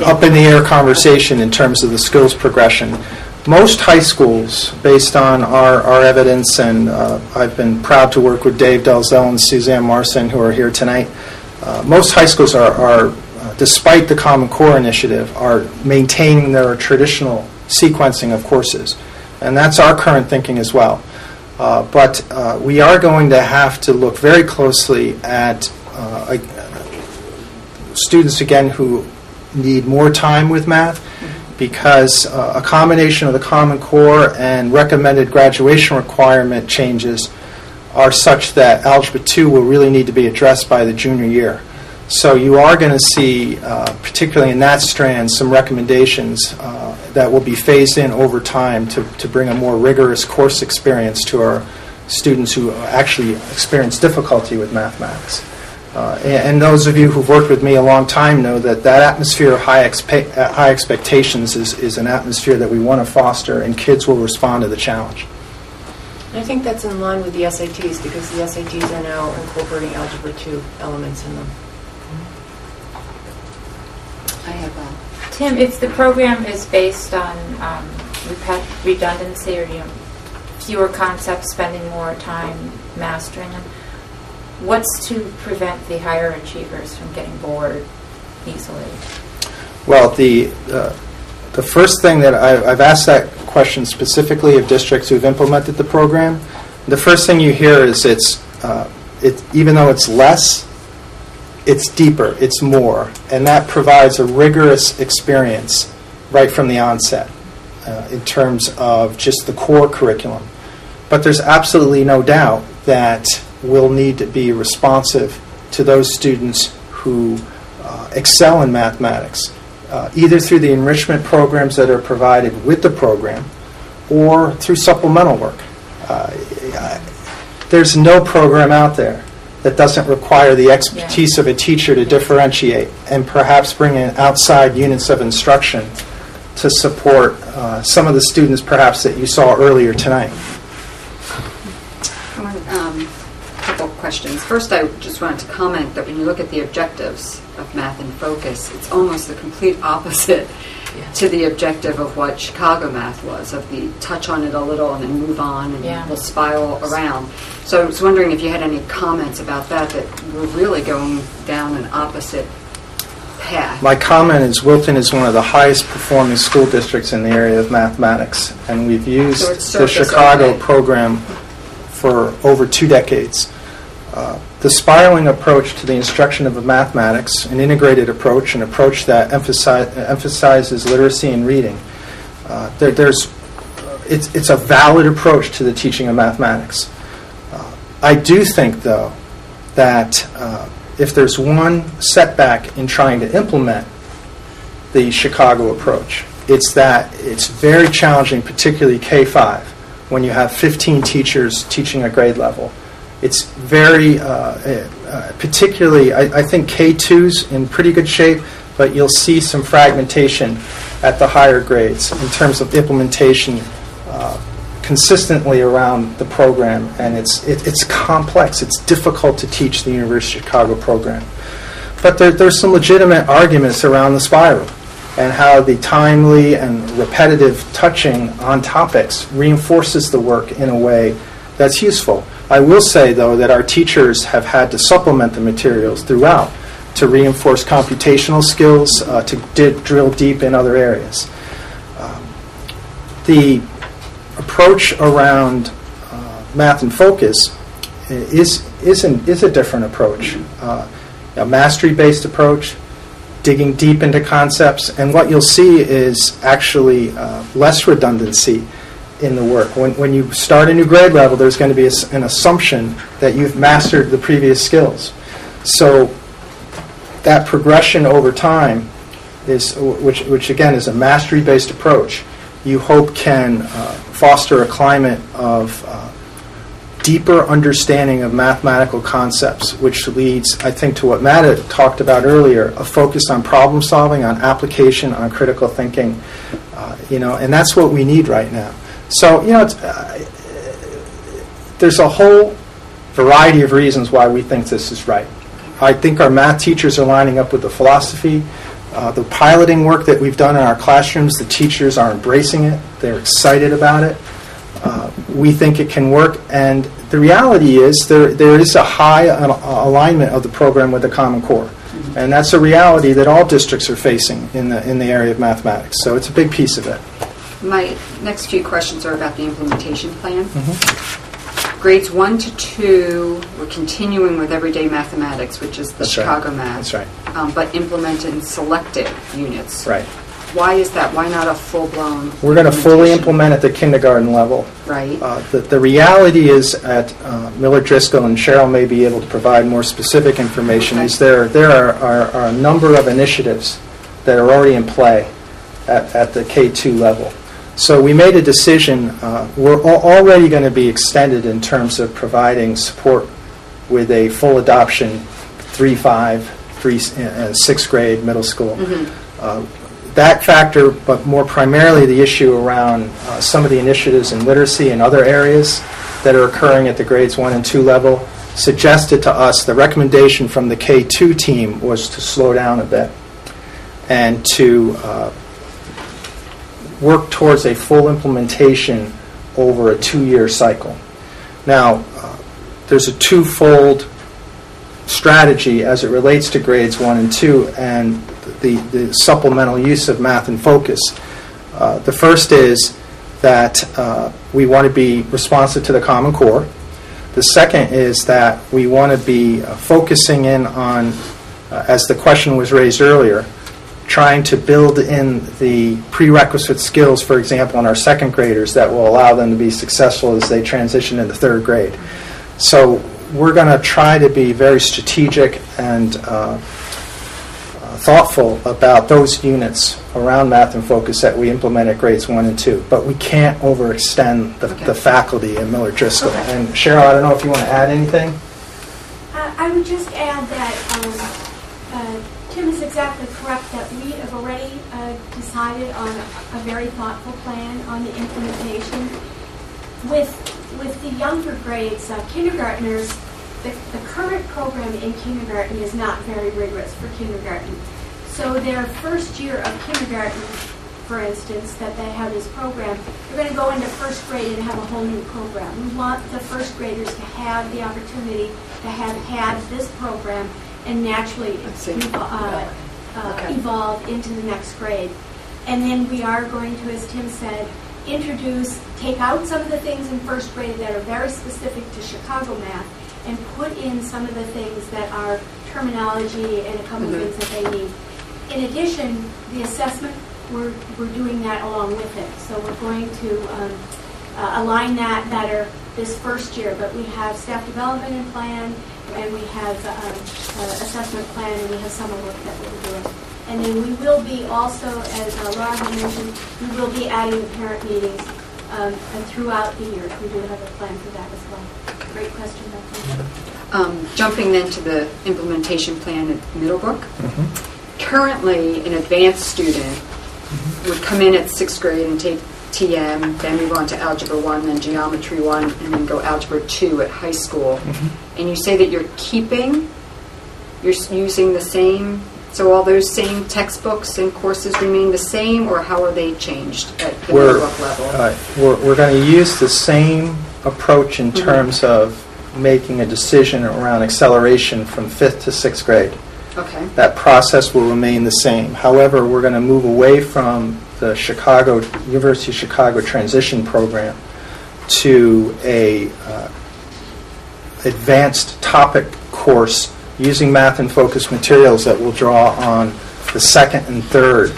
up-in-the-air conversation in terms of the skills progression. Most high schools, based on our evidence, and I've been proud to work with Dave Delzell and Suzanne Marson, who are here tonight, most high schools are despite the Common Core initiative, are maintaining their traditional sequencing of courses. And that's our current thinking as well. But we are going to have to look very closely at students, again, who need more time with math, because a combination of the Common Core and recommended graduation requirement changes are such that Algebra 2 will really need to be addressed by the junior year. So you are going to see, particularly in that strand, some recommendations that will be phased in over time to bring a more rigorous course experience to our students who actually experience difficulty with mathematics. And those of you who've worked with me a long time know that atmosphere of high expectations is an atmosphere that we want to foster, and kids will respond to the challenge. I think that's in line with the SATs, because the SATs are now incorporating Algebra 2 elements in them. I have Tim, if the program is based on redundancy, or fewer concepts, spending more time mastering them, what's to prevent the higher achievers from getting bored easily? Well, the first thing that I've asked that question specifically of districts who've implemented the program. The first thing you hear is even though it's less, it's deeper, it's more, and that provides a rigorous experience right from the onset in terms of just the core curriculum. But there's absolutely no doubt that we'll need to be responsive to those students who excel in mathematics, either through the enrichment programs that are provided with the program or through supplemental work. There's no program out there that doesn't require the expertise of a teacher to differentiate and perhaps bring in outside units of instruction to support some of the students perhaps that you saw earlier tonight. A couple questions. First, I just wanted to comment that when you look at the objectives of Math in Focus, it's almost the complete opposite to the objective of what Chicago Math was, of the touch on it a little and then move on and we'll spiral around. So I was wondering if you had any comments about that we're really going down an opposite path. My comment is Wilton is one of the highest performing school districts in the area of mathematics, and we've used the Chicago program for over 2 decades. The spiraling approach to the instruction of mathematics, an integrated approach, an approach that emphasizes literacy and reading, it's a valid approach to the teaching of mathematics. I do think, though, that if there's one setback in trying to implement the Chicago approach, it's that it's very challenging, particularly K-5, when you have 15 teachers teaching a grade level. It's very, particularly, I think K2's in pretty good shape, but you'll see some fragmentation at the higher grades in terms of implementation consistently around the program, and it's complex. It's difficult to teach the University of Chicago program. But there's some legitimate arguments around the spiral and how the timely and repetitive touching on topics reinforces the work in a way that's useful. I will say, though, that our teachers have had to supplement the materials throughout to reinforce computational skills, to drill deep in other areas. The approach around Math in Focus is a different approach, a mastery-based approach, digging deep into concepts, and what you'll see is actually less redundancy in the work. When you start a new grade level, there's going to be an assumption that you've mastered the previous skills. So that progression over time is, which again is a mastery-based approach, you hope can foster a climate of deeper understanding of mathematical concepts, which leads, I think, to what Matt had talked about earlier, a focus on problem solving, on application, on critical thinking, and that's what we need right now. So, there's a whole variety of reasons why we think this is right. I think our math teachers are lining up with the philosophy. The piloting work that we've done in our classrooms, the teachers are embracing it. They're excited about it. We think it can work. And the reality is there is a high alignment of the program with the Common Core. And that's a reality that all districts are facing in the area of mathematics. So it's a big piece of it. My next few questions are about the implementation plan. Grades 1 to 2, we're continuing with everyday mathematics, which is the Chicago Math. That's right. But implement in selected units. Right. Why is that? Why not a full-blown We're going to fully implement at the kindergarten level. Right. The reality is at Miller Driscoll, and Cheryl may be able to provide more specific information, is there are a number of initiatives that are already in play at the K2 level. So we made a decision. We're already going to be extended in terms of providing support with a full adoption 3-5, 6th grade, middle school. That factor, but more primarily the issue around some of the initiatives in literacy and other areas that are occurring at the grades 1 and 2 level, suggested to us the recommendation from the K2 team was to slow down a bit and to work towards a full implementation over a 2-year cycle. Now, there's a twofold strategy as it relates to grades 1 and 2 and the supplemental use of Math in Focus. The first is that we want to be responsive to the Common Core. The second is that we want to be focusing in on, as the question was raised earlier, trying to build in the prerequisite skills, for example, in our 2nd graders that will allow them to be successful as they transition into 3rd grade. So we're going to try to be very strategic and thoughtful about those units around Math and Focus that we implement at grades 1 and 2. But we can't overextend the faculty in Miller Driscoll. Okay. And Cheryl, I don't know if you want to add anything? I would just add that Tim is exactly correct that we have already decided on a very thoughtful plan on the implementation. With the younger grades, kindergartners, the current program in kindergarten is not very rigorous for kindergarten. So their first year of kindergarten, for instance, that they have this program, they're going to go into first grade and have a whole new program. We want the first graders to have the opportunity to have had this program and naturally evolve into the next grade. And then we are going to, as Tim said, take out some of the things in first grade that are very specific to Chicago math and put in some of the things that are terminology and a couple of things that they need. In addition, the assessment, we're doing that along with it. So we're going to align that better this first year. But we have staff development and plan, and we have assessment plan, and we have summer work that we're doing. And then we will be also, as Laura had mentioned, we will be adding the parent meetings throughout the year. We do have a plan for that as well. Great question, Beth. Jumping then to the implementation plan at Middlebrook. Currently, an advanced student would come in at 6th grade and take TM, then move on to Algebra 1, then Geometry 1, and then go Algebra 2 at high school. And you say that you're using the same, so all those same textbooks and courses remain the same, or how are they changed at the Middlebrook level? We're going to use the same approach in terms of making a decision around acceleration from 5th to 6th grade. Okay. That process will remain the same. However, we're going to move away from the University of Chicago transition program to a advanced topic course using Math and Focus materials that will draw on the 2nd and 3rd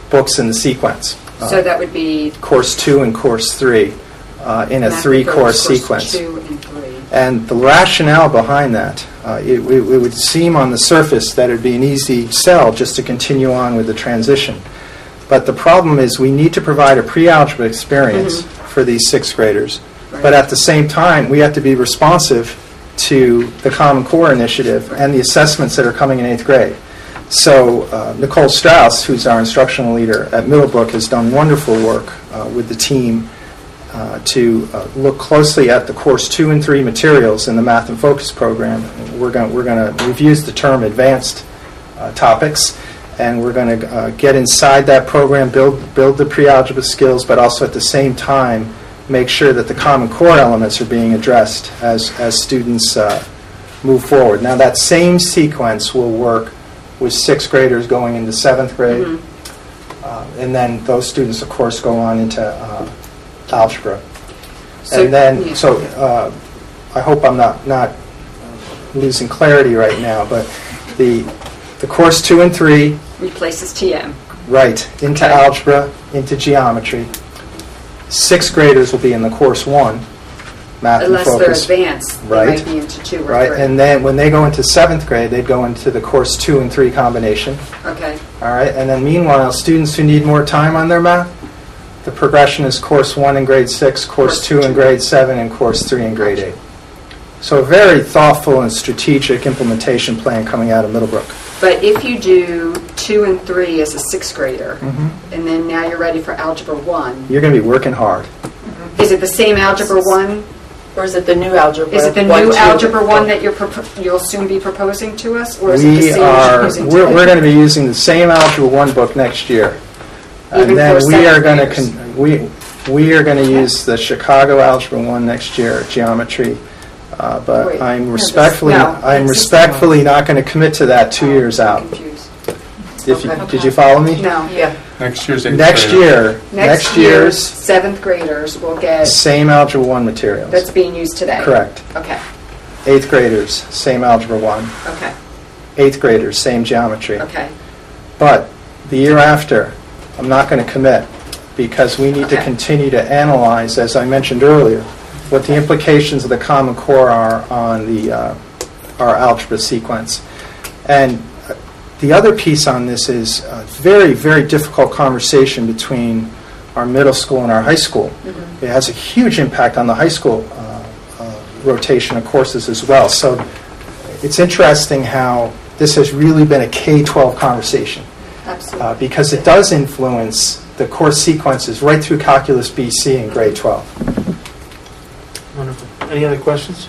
books in the sequence. So that would be Course 2 and Course 3 in a 3-course sequence. 2 and 3. And the rationale behind that, it would seem on the surface that it would be an easy sell just to continue on with the transition. But the problem is we need to provide a pre-algebra experience for these 6th graders. Right. But at the same time, we have to be responsive to the Common Core initiative and the assessments that are coming in 8th grade. So Nicole Strauss, who's our instructional leader at Middlebrook, has done wonderful work with the team to look closely at the Course 2 and 3 materials in the Math and Focus program. We're going to, we've used the term advanced topics, and we're going to get inside that program, build the pre-algebra skills, but also at the same time make sure that the Common Core elements are being addressed as students move forward. Now that same sequence will work with 6th graders going into 7th grade, and then those students, of course, go on into algebra. So, and then, I hope I'm not losing clarity right now, but the Course 2 and 3 replaces TM. Right, into algebra, into geometry. 6th graders will be in the Course 1, Math Unless and Focus. they're advanced, Right. they might be into 2 or 3. Right, and then when they go into 7th grade, they'd go into the Course 2 and 3 combination. Okay. All right, and then meanwhile, students who need more time on their math, the progression is Course 1 in grade 6, Course 2 in grade 7, and Course 3 in grade 8. So a very thoughtful and strategic implementation plan coming out of Middlebrook. But if you do 2 and 3 as a 6th grader, and then now you're ready for Algebra 1, You're going to be working hard. is it the same Algebra 1? Or is it the new algebra? Is it the new Algebra 1 that you'll soon be proposing to us? Or is it the same you're using today? We're going to be using the same Algebra 1 book next year. Even And then for we are 7th going graders? to we are going to use the Chicago Algebra 1 next year, geometry. But Wait. I'm respectfully No, not going to commit to that 2 years out. I'm confused. Did you follow me? No. Yeah. Next year's 8th Next grader. year, Next year's year's 7th graders will get, same Algebra 1 materials. that's being used today? Correct. Okay. 8th graders, same Algebra 1. Okay. 8th graders, same geometry. Okay. But the year after, I'm not going to commit because we need to Okay. continue to analyze, as I mentioned earlier, what the implications of the Common Core are on our algebra sequence. And The other piece on this is a very, very difficult conversation between our middle school and our high school. It has a huge impact on the high school rotation of courses as well. So it's interesting how this has really been a K-12 conversation. Absolutely. Because it does influence the course sequences right through Calculus BC in grade 12. Wonderful. Any other questions?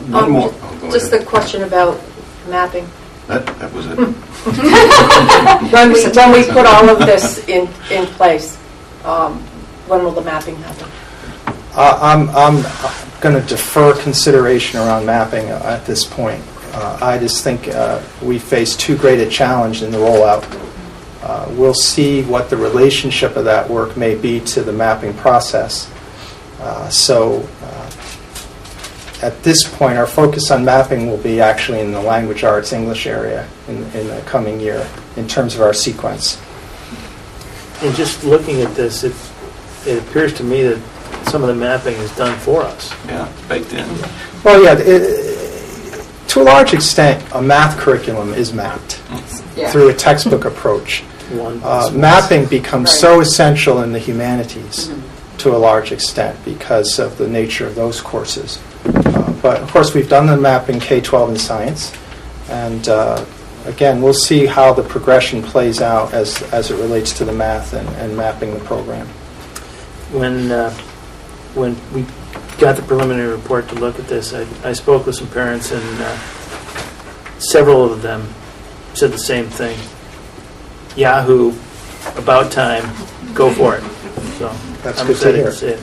One more. Oh, go Just ahead. the question about mapping. That was it. When we put all of this in place, when will the mapping happen? I'm going to defer consideration around mapping at this point. I just think we face too great a challenge in the rollout. We'll see what the relationship of that work may be to the mapping process. At this point, our focus on mapping will be actually in the language arts English area in the coming year in terms of our sequence. And just looking at this, it appears to me that some of the mapping is done for us. Yeah, it's baked in. Well, yeah, to a large extent, a math curriculum is mapped through a textbook approach. Mapping becomes so essential in the humanities to a large extent because of the nature of those courses. But of course, we've done the mapping K-12 in science, and again, we'll see how the progression plays out as it relates to the math and mapping the program. When we got the preliminary report to look at this, I spoke with some parents, and several of them said the same thing. Yahoo, about time, go for it. So That's I'm good to excited hear. to see it.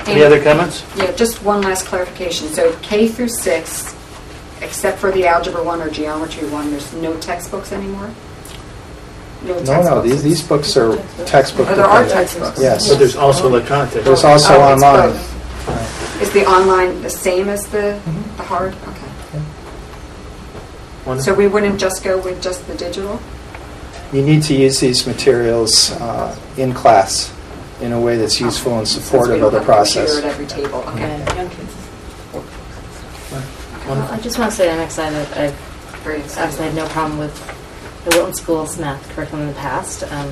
Any other comments? Yeah, just one last clarification. So K through 6, except for the Algebra 1 or Geometry 1, there's no textbooks anymore? No, these books are textbook. Oh, there are textbooks. Yes. But there's also electronic textbooks. There's also it's online. both. Is the online the same as the hard? Okay. Wonderful. So we wouldn't just go with just the digital? You need to use these materials in class in a way that's useful and supportive of the process. At every table. Okay. Young kids. I just want to say I'm excited. I've Very excited. obviously had no problem with the Wilton School's math curriculum in the past, and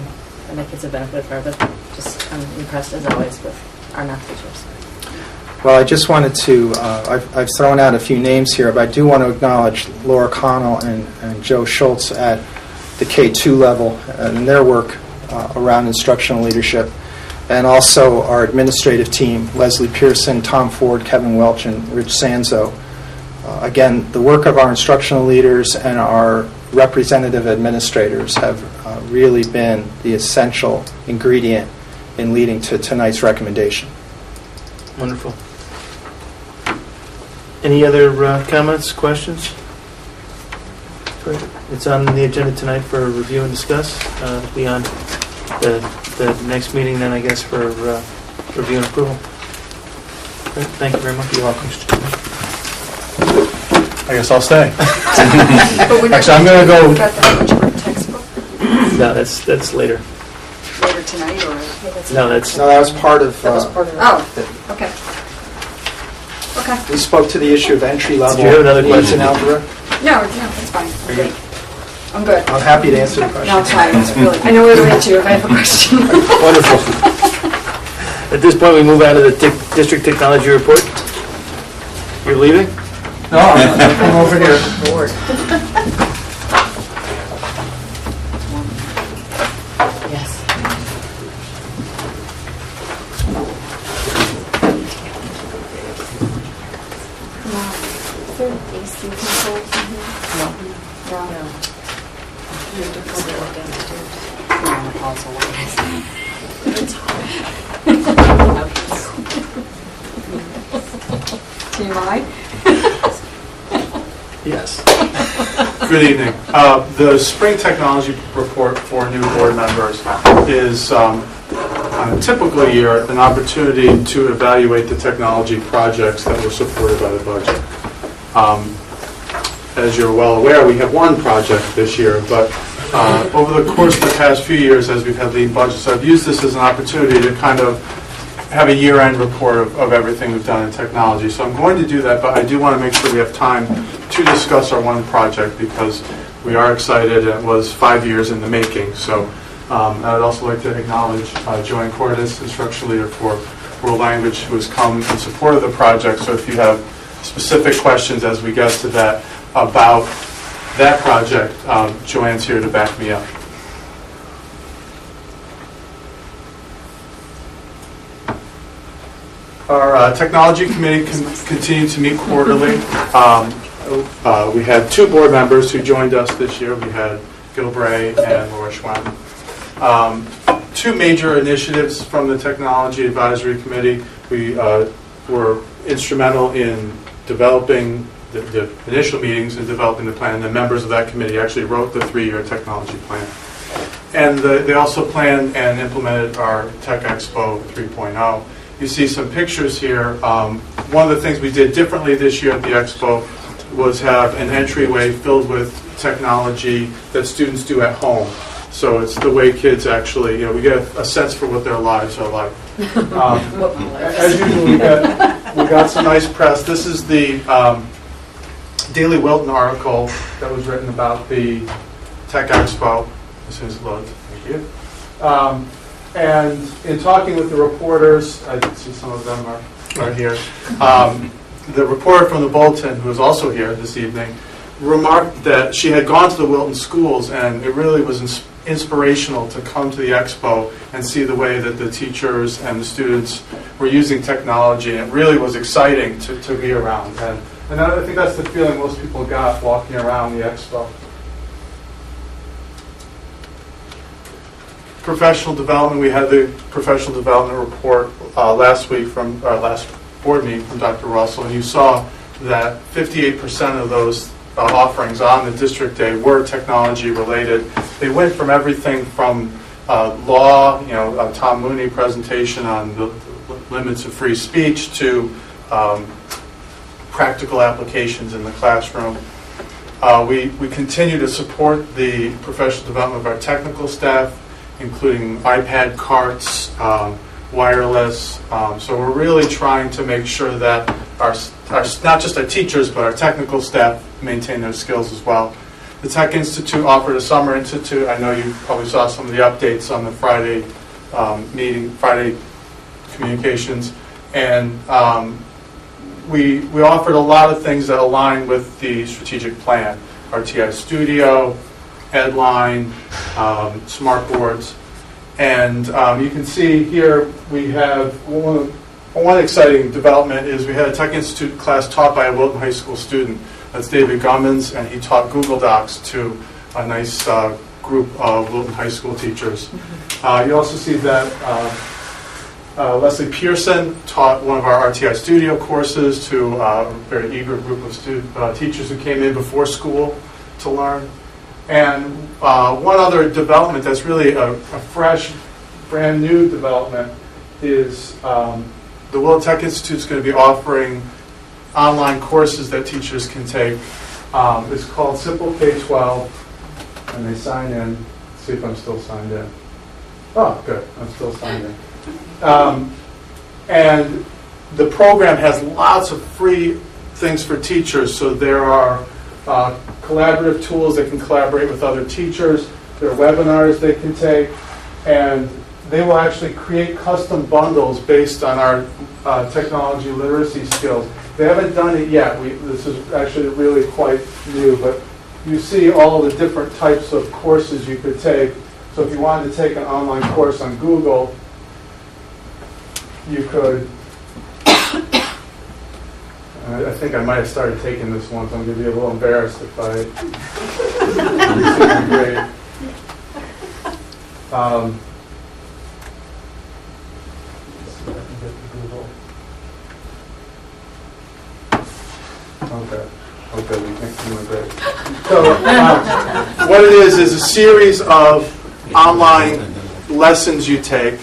my kids have benefited from it. Just I'm impressed as always with our math teachers. Well, I just wanted to, I've thrown out a few names here, but I do want to acknowledge Laura Connell and Joe Schultz at the K2 level and their work around instructional leadership, and also our administrative team, Leslie Pearson, Tom Ford, Kevin Welch, and Rich Sanzo. Again, the work of our instructional leaders and our representative administrators have really been the essential ingredient in leading to tonight's recommendation. Wonderful. Any other comments, questions? Great. It's on the agenda tonight for review and discuss. Be on the next meeting then, I guess, for review and approval. Great. Thank you very much. You're welcome. I guess I'll stay. But we're not Actually, I'm going to go. Got the algebra textbook No, that's later. later tonight, or? No, that's No, that was part of, Oh, okay. Okay. we spoke to the issue of entry level. Did you have another needs question? in algebra. No, it's fine. I'm good. I'm good. I'm happy to answer the question. No, it's fine. It's really, I know where to reach you if I have a question. wonderful. At this point, we move out of the district technology report. You're leaving? No, I'm over here. Yes. Do you mind? Yes. Good evening. The spring technology report for new board members is, on a typical year, an opportunity to evaluate the technology projects that were supported by the budget. As you're well aware, we have one project this year, but over the course of the past few years, as we've had lean budgets, I've used this as an opportunity to kind of have a year-end report of everything we've done in technology. So I'm going to do that, but I do want to make sure we have time to discuss our one project, because we are excited. It was 5 years in the making. So I would also like to acknowledge Joanne Cordes, instructional leader for World Language, who has come in support of the project. So if you have specific questions as we get to that about that project, Joanne's here to back me up. Our technology committee continued to meet quarterly. We had 2 board members who joined us this year. We had Gil Bray and Laura Schwann. 2 major initiatives from the Technology Advisory Committee. We were instrumental in developing the initial meetings and developing the plan. The members of that committee actually wrote the 3-year technology plan. And they also planned and implemented our Tech Expo 3.0. You see some pictures here. One of the things we did differently this year at the Expo was have an entryway filled with technology that students do at home. So it's the way kids actually, we get a sense for what their lives are like. As usual, we got some nice press. This is the Daily Wilton article that was written about the Tech Expo. As soon as it loads, thank you. And in talking with the reporters, I can see some of them are here. The reporter from the Bulletin, who is also here this evening, remarked that she had gone to the Wilton schools, and it really was inspirational to come to the Expo and see the way that the teachers and the students were using technology. And it really was exciting to be around. And I think that's the feeling most people got walking around the Expo. Professional development, we had the professional development report last week from our last board meeting from Dr. Russell, and you saw that 58% of those offerings on the district day were technology related. They went from everything from law, Tom Mooney presentation on the limits of free speech, to practical applications in the classroom. We continue to support the professional development of our technical staff, including iPad carts, wireless. So we're really trying to make sure that our not just our teachers, but our technical staff maintain their skills as well. The Tech Institute offered a summer institute. I know you probably saw some of the updates on the Friday meeting, Friday communications. And we offered a lot of things that align with the strategic plan. RTI Studio, Edline, smart boards. And you can see here we have one exciting development is we had a Tech Institute class taught by a Wilton High School student. That's David Gummins, and he taught Google Docs to a nice group of Wilton High School teachers. You also see that Leslie Pearson taught one of our RTI Studio courses to a very eager group of teachers who came in before school to learn. And one other development that's really a fresh, brand new development is the Wilton Tech Institute is going to be offering online courses that teachers can take. It's called Simple K-12, and they sign in. Let's see if I'm still signed in. Oh, good. I'm still signed in. And the program has lots of free things for teachers. So there are collaborative tools that can collaborate with other teachers. There are webinars they can take, and they will actually create custom bundles based on our technology literacy skills. They haven't done it yet. This is actually really quite new, but you see all the different types of courses you could take. So if you wanted to take an online course on Google, you could. I think I might have started taking this one, so I'm going to be a little embarrassed if I grade. Let's see if I can get to Google. Okay. Okay, we can do it great. So what it is a series of online lessons you take.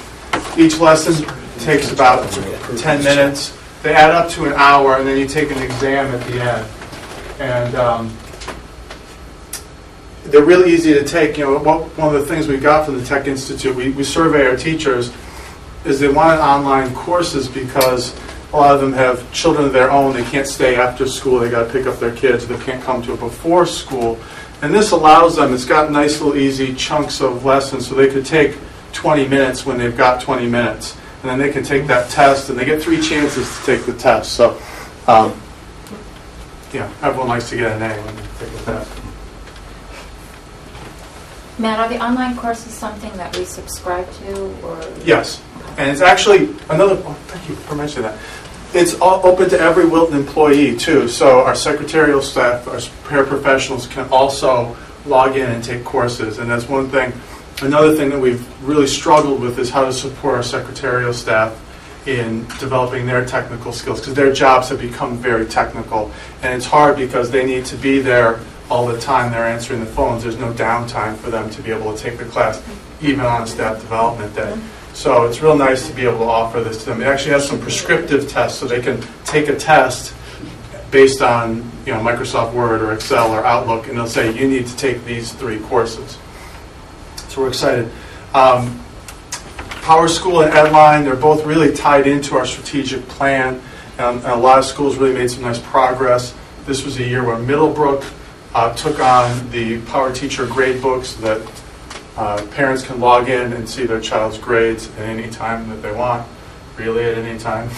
Each lesson takes about 10 minutes. They add up to an hour, and then you take an exam at the end. And they're really easy to take. One of the things we got from the Tech Institute, we survey our teachers, is they wanted online courses because a lot of them have children of their own. They can't stay after school. They got to pick up their kids. They can't come to it before school. And this allows them, it's got nice little easy chunks of lessons, so they could take 20 minutes when they've got 20 minutes. And then they can take that test, and they get 3 chances to take the test. So, everyone likes to get an A when they take the test. Matt, are the online courses something that we subscribe to, or? Yes, and it's actually thank you for mentioning that. It's all open to every Wilton employee, too. So our secretarial staff, our paraprofessionals can also log in and take courses. And that's one thing. Another thing that we've really struggled with is how to support our secretarial staff in developing their technical skills, because their jobs have become very technical. And it's hard because they need to be there all the time. They're answering the phones. There's no downtime for them to be able to take the class, even on a staff development day. So it's real nice to be able to offer this to them. It actually has some prescriptive tests, so they can take a test based on Microsoft Word or Excel or Outlook, and they'll say, you need to take these 3 courses. So we're excited. Power School and Edline, they're both really tied into our strategic plan, and a lot of schools really made some nice progress. This was a year where Middlebrook took on the Power Teacher grade books that parents can log in and see their child's grades at any time that they want, really at any time.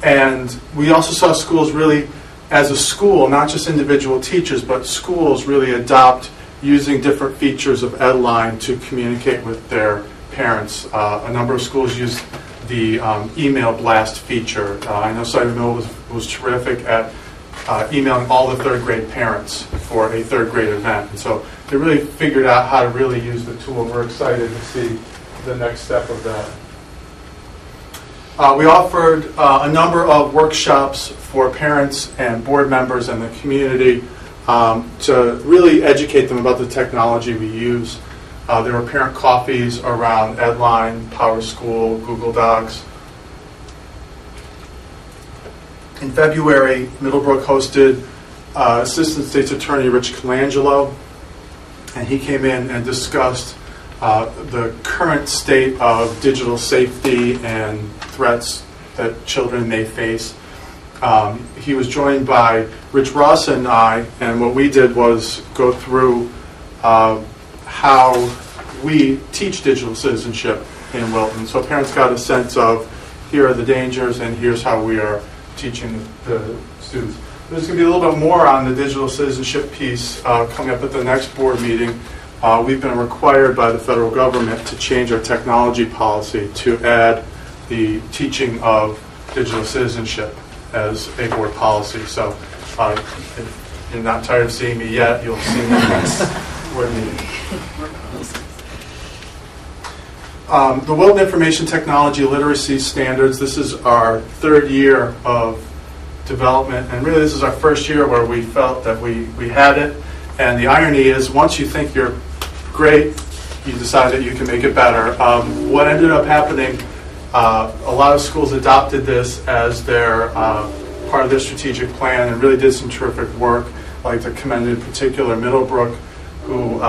And we also saw schools really, as a school, not just individual teachers, but schools really adopt using different features of Edline to communicate with their parents. A number of schools use the email blast feature. I know Cider Mill was terrific at emailing all the 3rd grade parents for a 3rd grade event. And so they really figured out how to really use the tool. We're excited to see the next step of that. We offered a number of workshops for parents and board members and the community to really educate them about the technology we use. There were parent coffees around Edline, Power School, Google Docs. In February, Middlebrook hosted Assistant State's Attorney Rich Colangelo, and he came in and discussed the current state of digital safety and threats that children may face. He was joined by Rich Ross and I, and what we did was go through how we teach digital citizenship in Wilton. So parents got a sense of, here are the dangers and here's how we are teaching the students. There's going to be a little bit more on the digital citizenship piece coming up at the next board meeting. We've been required by the federal government to change our technology policy to add the teaching of digital citizenship as a board policy. So if you're not tired of seeing me yet, you'll see me next board meeting. The Wilton Information Technology Literacy Standards, this is our 3rd year of development, and really this is our first year where we felt that we had it. And the irony is, once you think you're great, you decide that you can make it better. What ended up happening, a lot of schools adopted this as their part of their strategic plan and really did some terrific work. I'd like to commend in particular Middlebrook, who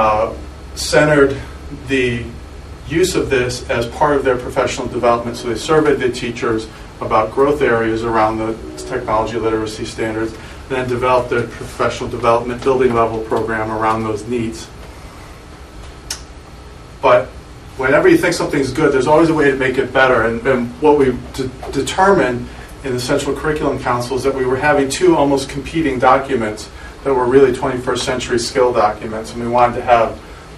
centered the use of this as part of their professional development. So they surveyed the teachers about growth areas around the technology literacy standards, and then developed their professional development building level program around those needs. But whenever you think something's good, there's always a way to make it better. And what we determined in the Central Curriculum Council is that we were having 2 almost competing documents that were really 21st century skill documents, and we wanted to have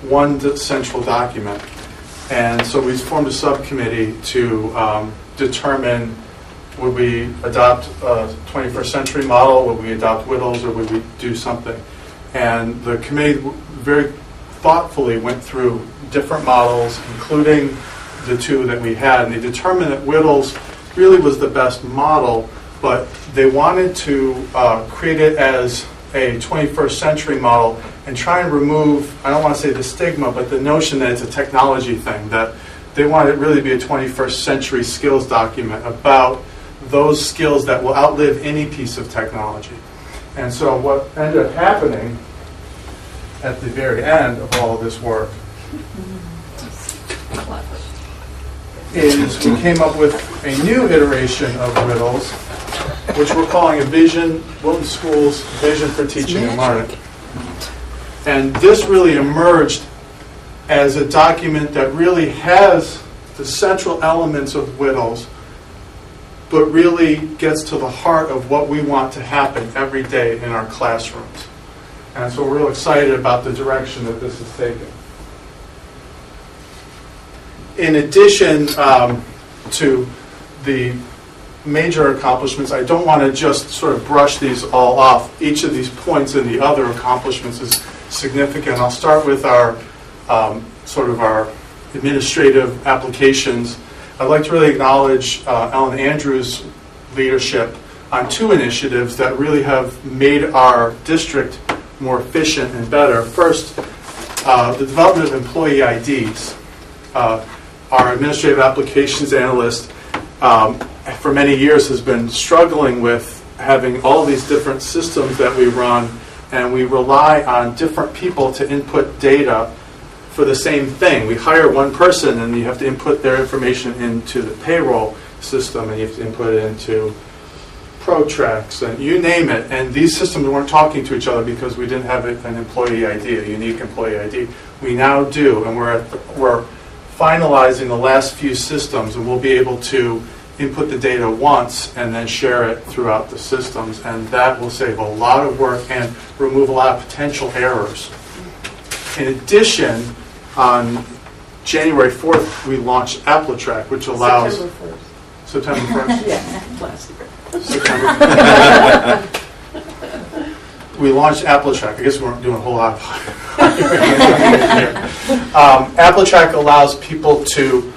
one central document. And so we formed a subcommittee to determine, would we adopt a 21st century model, would we adopt Whittles, or would we do something? And the committee very thoughtfully went through different models, including the 2 that we had, and they determined that Whittles really was the best model, but they wanted to create it as a 21st century model and try and remove, I don't want to say the stigma, but the notion that it's a technology thing, that they wanted it really to be a 21st century skills document about those skills that will outlive any piece of technology. And so what ended up happening at the very end of all of this work is we came up with a new iteration of Whittles, which we're calling a Wilton Schools Vision for Teaching and Learning. And this really emerged as a document that really has the central elements of WIDLs, but really gets to the heart of what we want to happen every day in our classrooms. And so we're real excited about the direction that this is taking. In addition to the major accomplishments, I don't want to just sort of brush these all off. Each of these points in the other accomplishments is significant. I'll start with our sort of our administrative applications. I'd like to really acknowledge Ellen Andrews' leadership on two initiatives that really have made our district more efficient and better. First, the development of employee IDs. Our administrative applications analyst for many years has been struggling with having all these different systems that we run, and we rely on different people to input data for the same thing. We hire one person and you have to input their information into the payroll system, and you have to input it into ProTrax, and you name it. And these systems weren't talking to each other because we didn't have an employee ID, a unique employee ID. We now do, and we're finalizing the last few systems, and we'll be able to input the data once and then share it throughout the systems, and that will save a lot of work and remove a lot of potential errors. In addition, on January 4th, we launched AppleTrack, which allows... September 1st? Yeah, last year. We launched AppleTrack. I guess we weren't doing a whole lot of AppleTrack allows people to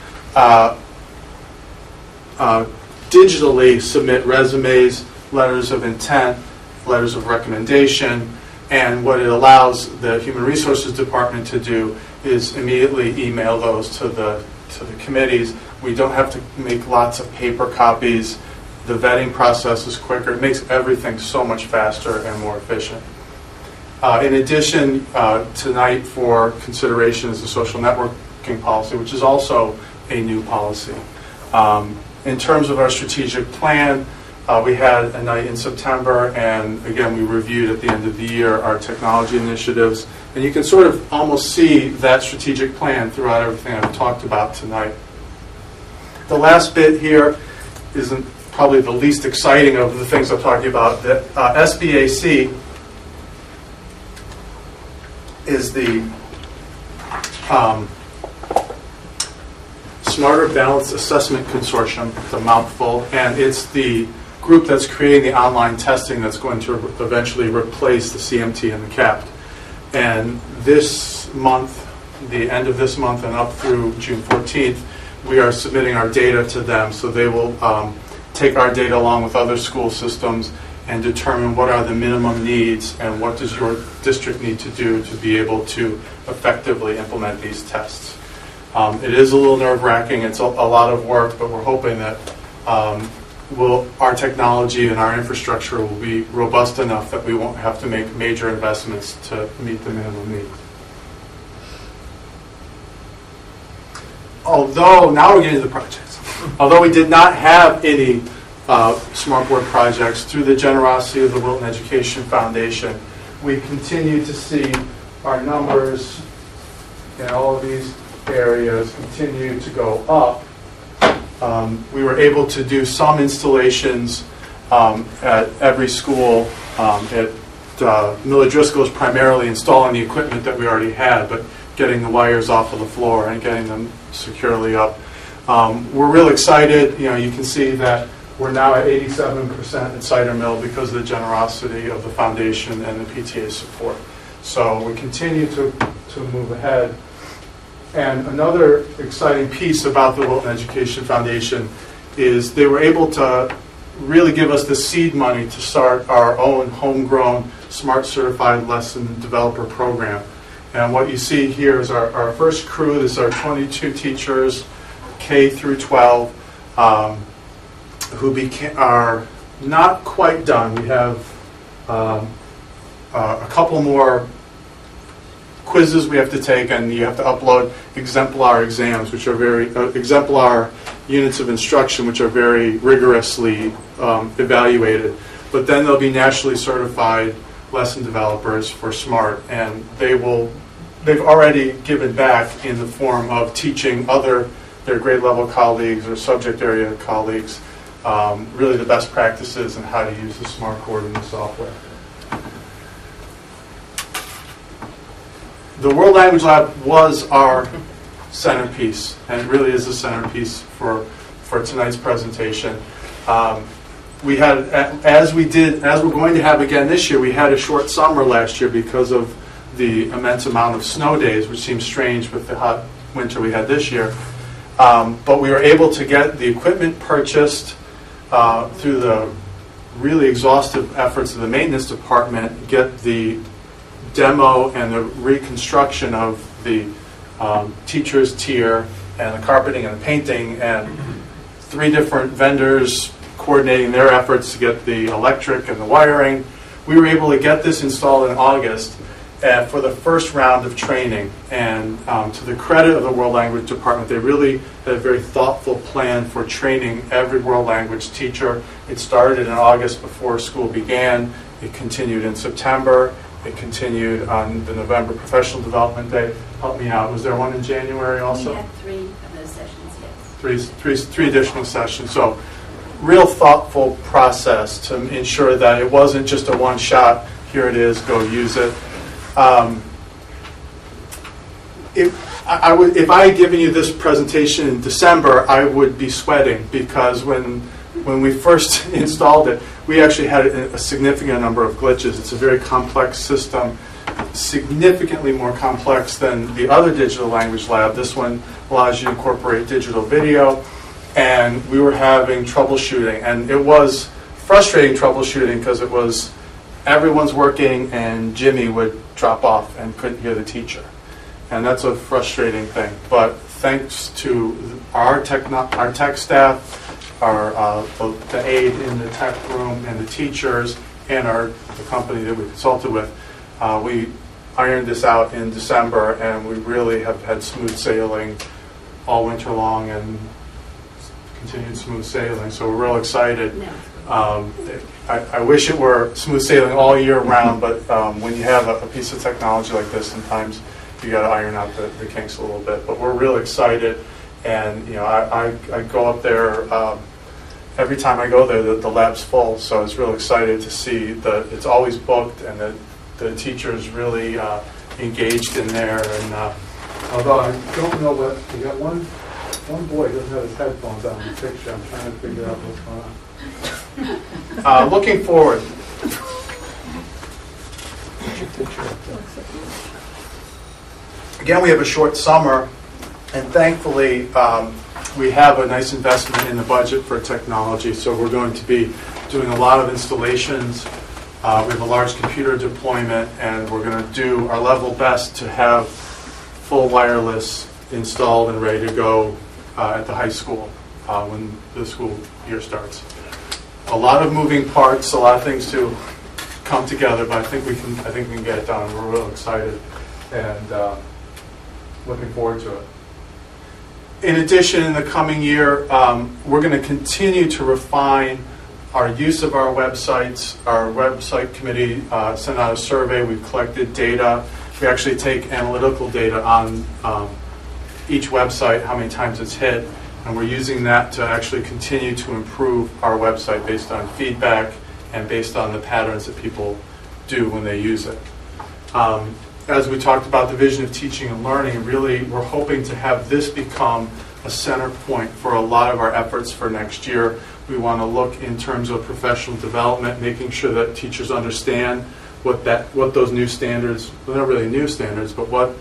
digitally submit resumes, letters of intent, letters of recommendation, and what it allows the Human Resources Department to do is immediately email those to the committees. We don't have to make lots of paper copies. The vetting process is quicker. It makes everything so much faster and more efficient. In addition, tonight for consideration is the social networking policy, which is also a new policy. In terms of our strategic plan, we had a night in September, and again, we reviewed at the end of the year our technology initiatives. And you can sort of almost see that strategic plan throughout everything I've talked about tonight. The last bit here isn't probably the least exciting of the things I'm talking about. The SBAC is the Smarter Balanced Assessment Consortium. It's a mouthful, and it's the group that's creating the online testing that's going to eventually replace the CMT and the CAPT. And this month, the end of this month and up through June 14th, we are submitting our data to them, so they will take our data along with other school systems and determine what are the minimum needs and what does your district need to do to be able to effectively implement these tests. It is a little nerve-wracking. It's a lot of work, but we're hoping that our technology and our infrastructure will be robust enough that we won't have to make major investments to meet the minimum needs. Although, now we're getting to the projects. Although we did not have any smart board projects, through the generosity of the Wilton Education Foundation, we continue to see our numbers in all of these areas continue to go up. We were able to do some installations at every school. Miller Driscoll is primarily installing the equipment that we already had, but getting the wires off of the floor and getting them securely up. We're real excited. You can see that we're now at 87% at Cider Mill because of the generosity of the foundation and the PTA support. So we continue to move ahead. And another exciting piece about the Wilton Education Foundation is they were able to really give us the seed money to start our own homegrown Smart Certified Lesson Developer program. And what you see here is our first crew. This is our 22 teachers, K through 12, who are not quite done. We have a couple more quizzes we have to take, and you have to upload exemplar exams, which are exemplar units of instruction, which are very rigorously evaluated. But then they'll be nationally certified lesson developers for SMART, and they've already given back in the form of teaching their grade level colleagues or subject area colleagues really the best practices and how to use the SMART coordinating software. The World Language Lab was our centerpiece, and it really is the centerpiece for tonight's presentation. We had, as we're going to have again this year, we had a short summer last year because of the immense amount of snow days, which seems strange with the hot winter we had this year. But we were able to get the equipment purchased through the really exhaustive efforts of the maintenance department, get the demo and the reconstruction of the teacher's tier and the carpeting and the painting, and 3 different vendors coordinating their efforts to get the electric and the wiring. We were able to get this installed in August for the first round of training. And to the credit of the World Language Department, they really had a very thoughtful plan for training every world language teacher. It started in August before school began. It continued in September. It continued on the November Professional Development Day. Help me out. Was there one in January also? We had 3 of those sessions, yes. Three additional sessions. So real thoughtful process to ensure that it wasn't just a one-shot, here it is, go use it. If I had given you this presentation in December, I would be sweating, because when we first installed it, we actually had a significant number of glitches. It's a very complex system, significantly more complex than the other digital language lab. This one allows you to incorporate digital video, and we were having troubleshooting, and it was frustrating troubleshooting because it was everyone's working and Jimmy would drop off and couldn't hear the teacher, and that's a frustrating thing. But thanks to our tech staff, the aide in the tech room, and the teachers, and the company that we consulted with, we ironed this out in December, and we really have had smooth sailing all winter long and continued smooth sailing. So we're real excited. I wish it were smooth sailing all year round, but when you have a piece of technology like this, sometimes you got to iron out the kinks a little bit. But we're real excited, and I go up there. Every time I go there, the lab's full, so I was real excited to see that it's always booked, and that the teachers really engaged in there. And although I don't know what, we got one boy who doesn't have his headphones on in the picture. I'm trying to figure out what's going on. Looking forward. Again, we have a short summer, and thankfully we have a nice investment in the budget for technology, so we're going to be doing a lot of installations. We have a large computer deployment, and we're going to do our level best to have full wireless installed and ready to go at the high school when the school year starts. A lot of moving parts, a lot of things to come together, but I think we can get it done. We're real excited and looking forward to it. In addition, in the coming year, we're going to continue to refine our use of our websites. Our website committee sent out a survey. We've collected data. We actually take analytical data on each website, how many times it's hit, and we're using that to actually continue to improve our website based on feedback and based on the patterns that people do when they use it. As we talked about the vision of teaching and learning, really we're hoping to have this become a center point for a lot of our efforts for next year. We want to look in terms of professional development, making sure that teachers understand what those new standards, well, not really new standards, but what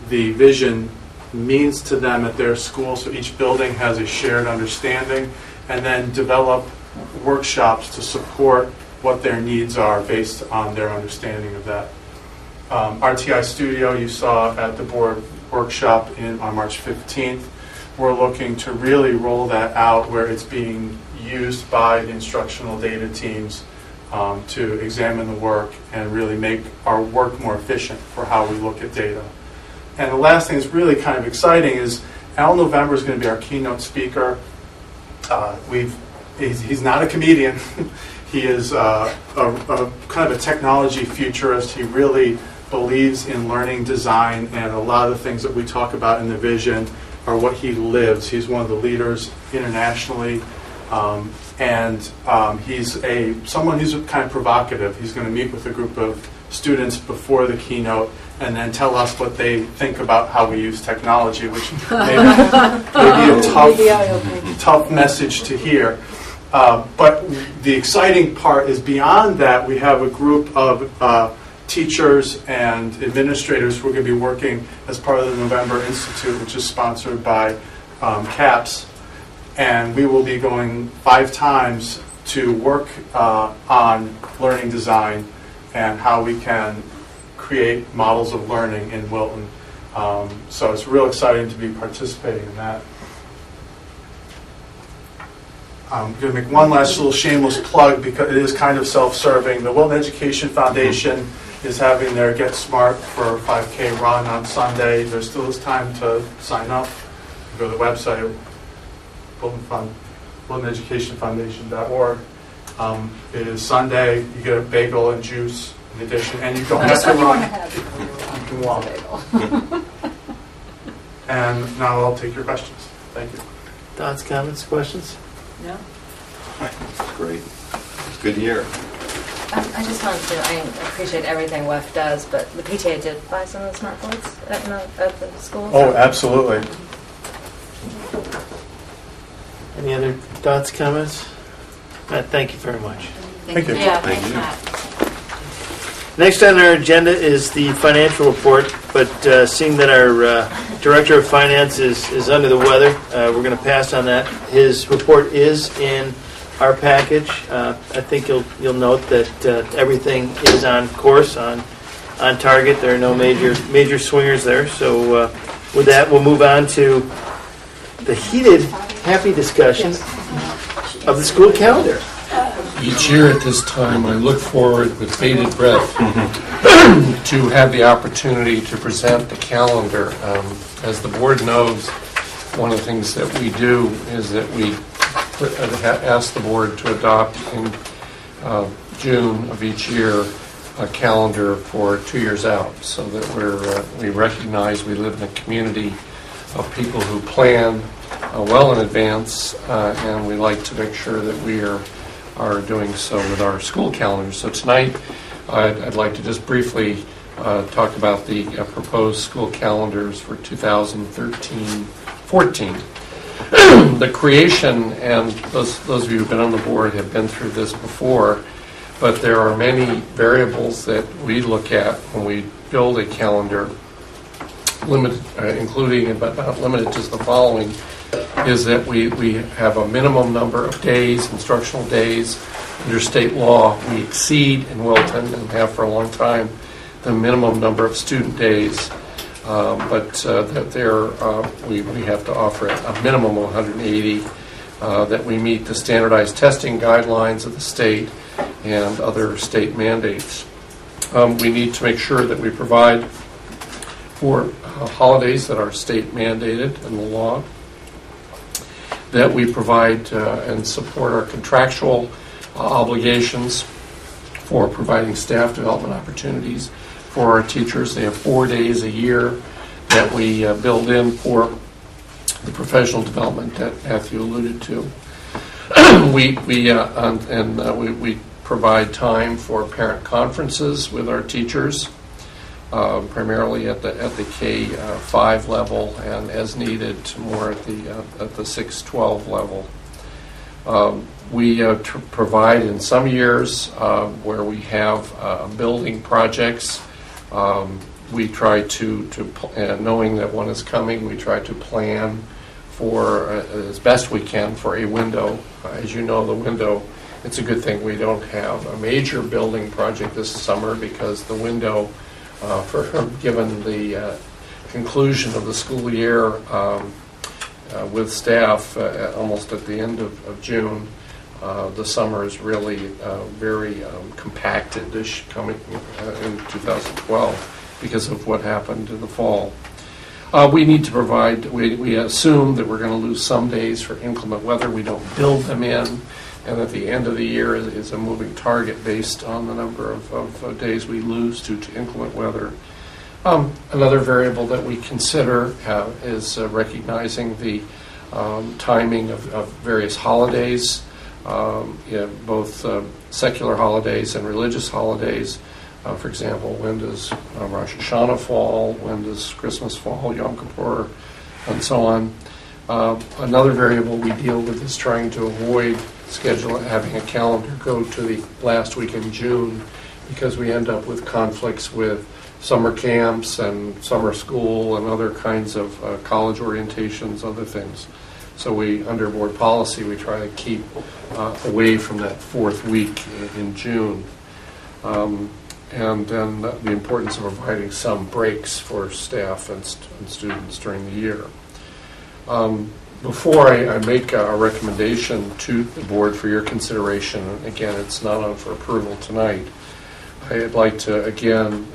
the vision means to them at their school, so each building has a shared understanding, and then develop workshops to support what their needs are based on their understanding of that. RTI Studio, you saw at the board workshop on March 15th. We're looking to really roll that out where it's being used by the instructional data teams to examine the work and really make our work more efficient for how we look at data. And the last thing that's really kind of exciting is Al November is going to be our keynote speaker. He's not a comedian. He is a kind of a technology futurist. He really believes in learning design, and a lot of the things that we talk about in the vision are what he lives. He's one of the leaders internationally, and he's someone who's kind of provocative. He's going to meet with a group of students before the keynote and then tell us what they think about how we use technology, which may be a tough message to hear. But the exciting part is beyond that, we have a group of teachers and administrators who are going to be working as part of the November Institute, which is sponsored by CAPS. And we will be going 5 times to work on learning design and how we can create models of learning in Wilton. So it's real exciting to be participating in that. I'm going to make one last little shameless plug because it is kind of self-serving. The Wilton Education Foundation is having their Get Smart for 5K run on Sunday. There still is time to sign up. Go to the website, WiltonEducationFoundation.org. It is Sunday. You get a bagel and juice in addition, and you don't have to run. You can walk. And now I'll take your questions. Thank you. Thoughts, comments, questions? No? Great. Good year. I just wanted to, I appreciate everything WEF does, but the PTA did buy some of the smart boards at the schools. Oh, absolutely. Any other thoughts, comments? Matt, thank you very much. Thank you. Yeah, Thank thanks, you. Matt. Next on our agenda is the financial report, but seeing that our Director of Finance is under the weather, we're going to pass on that. His report is in our package. I think you'll note that everything is on course, on target. There are no major swingers there. So with that, we'll move on to the heated, happy discussion of the school calendar. Each year at this time, I look forward with bated breath to have the opportunity to present the calendar. As the board knows, one of the things that we do is that we ask the board to adopt in June of each year a calendar for 2 years out, so that we recognize we live in a community of people who plan well in advance, and we like to make sure that we are doing so with our school calendar. So tonight, I'd like to just briefly talk about the proposed school calendars for 2013-14. The creation, and those of you who've been on the board have been through this before, but there are many variables that we look at when we build a calendar, including but not limited to the following, is that we have a minimum number of days, instructional days. Under state law, we exceed in Wilton, and have for a long time, the minimum number of student days. But we have to offer a minimum of 180, that we meet the standardized testing guidelines of the state and other state mandates. We need to make sure that we provide for holidays that are state mandated in the law, that we provide and support our contractual obligations for providing staff development opportunities for our teachers. They have 4 days a year that we build in for the professional development that Matthew alluded to. We provide time for parent conferences with our teachers, primarily at the K-5 level, and as needed more at the 6-12 level. We provide in some years where we have building projects. We try to knowing that one is coming, we try to plan for as best we can for a window. As you know, the window, it's a good thing we don't have a major building project this summer, because the window given the conclusion of the school year with staff almost at the end of June, the summer is really very compacted this coming in 2012 because of what happened in the fall. We need to provide, we assume that we're going to lose some days for inclement weather. We don't build them in. and that the end of the year is a moving target based on the number of days we lose due to inclement weather. Another variable that we consider is recognizing the timing of various holidays, both secular holidays and religious holidays. For example, when does Rosh Hashanah fall? When does Christmas fall? Yom Kippur, and so on. Another variable we deal with is trying to avoid having a calendar go to the last week in June, because we end up with conflicts with summer camps and summer school and other kinds of college orientations, other things. So under board policy, we try to keep away from that fourth week in June. And then the importance of providing some breaks for staff and students during the year. Before I make a recommendation to the board for your consideration, and again, it's not on for approval tonight, I'd like to again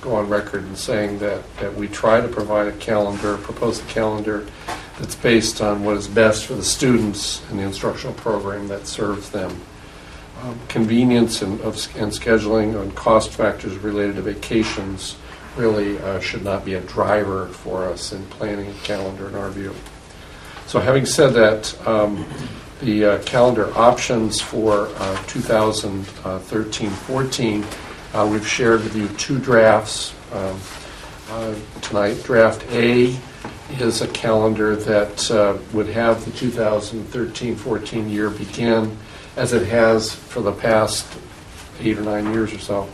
go on record in saying that we try to provide propose a calendar that's based on what is best for the students and the instructional program that serves them. Convenience and scheduling and cost factors related to vacations really should not be a driver for us in planning a calendar in our view. So having said that, the calendar options for 2013-14, we've shared with you two drafts tonight. Draft A is a calendar that would have the 2013-14 year begin as it has for the past 8 or 9 years or so,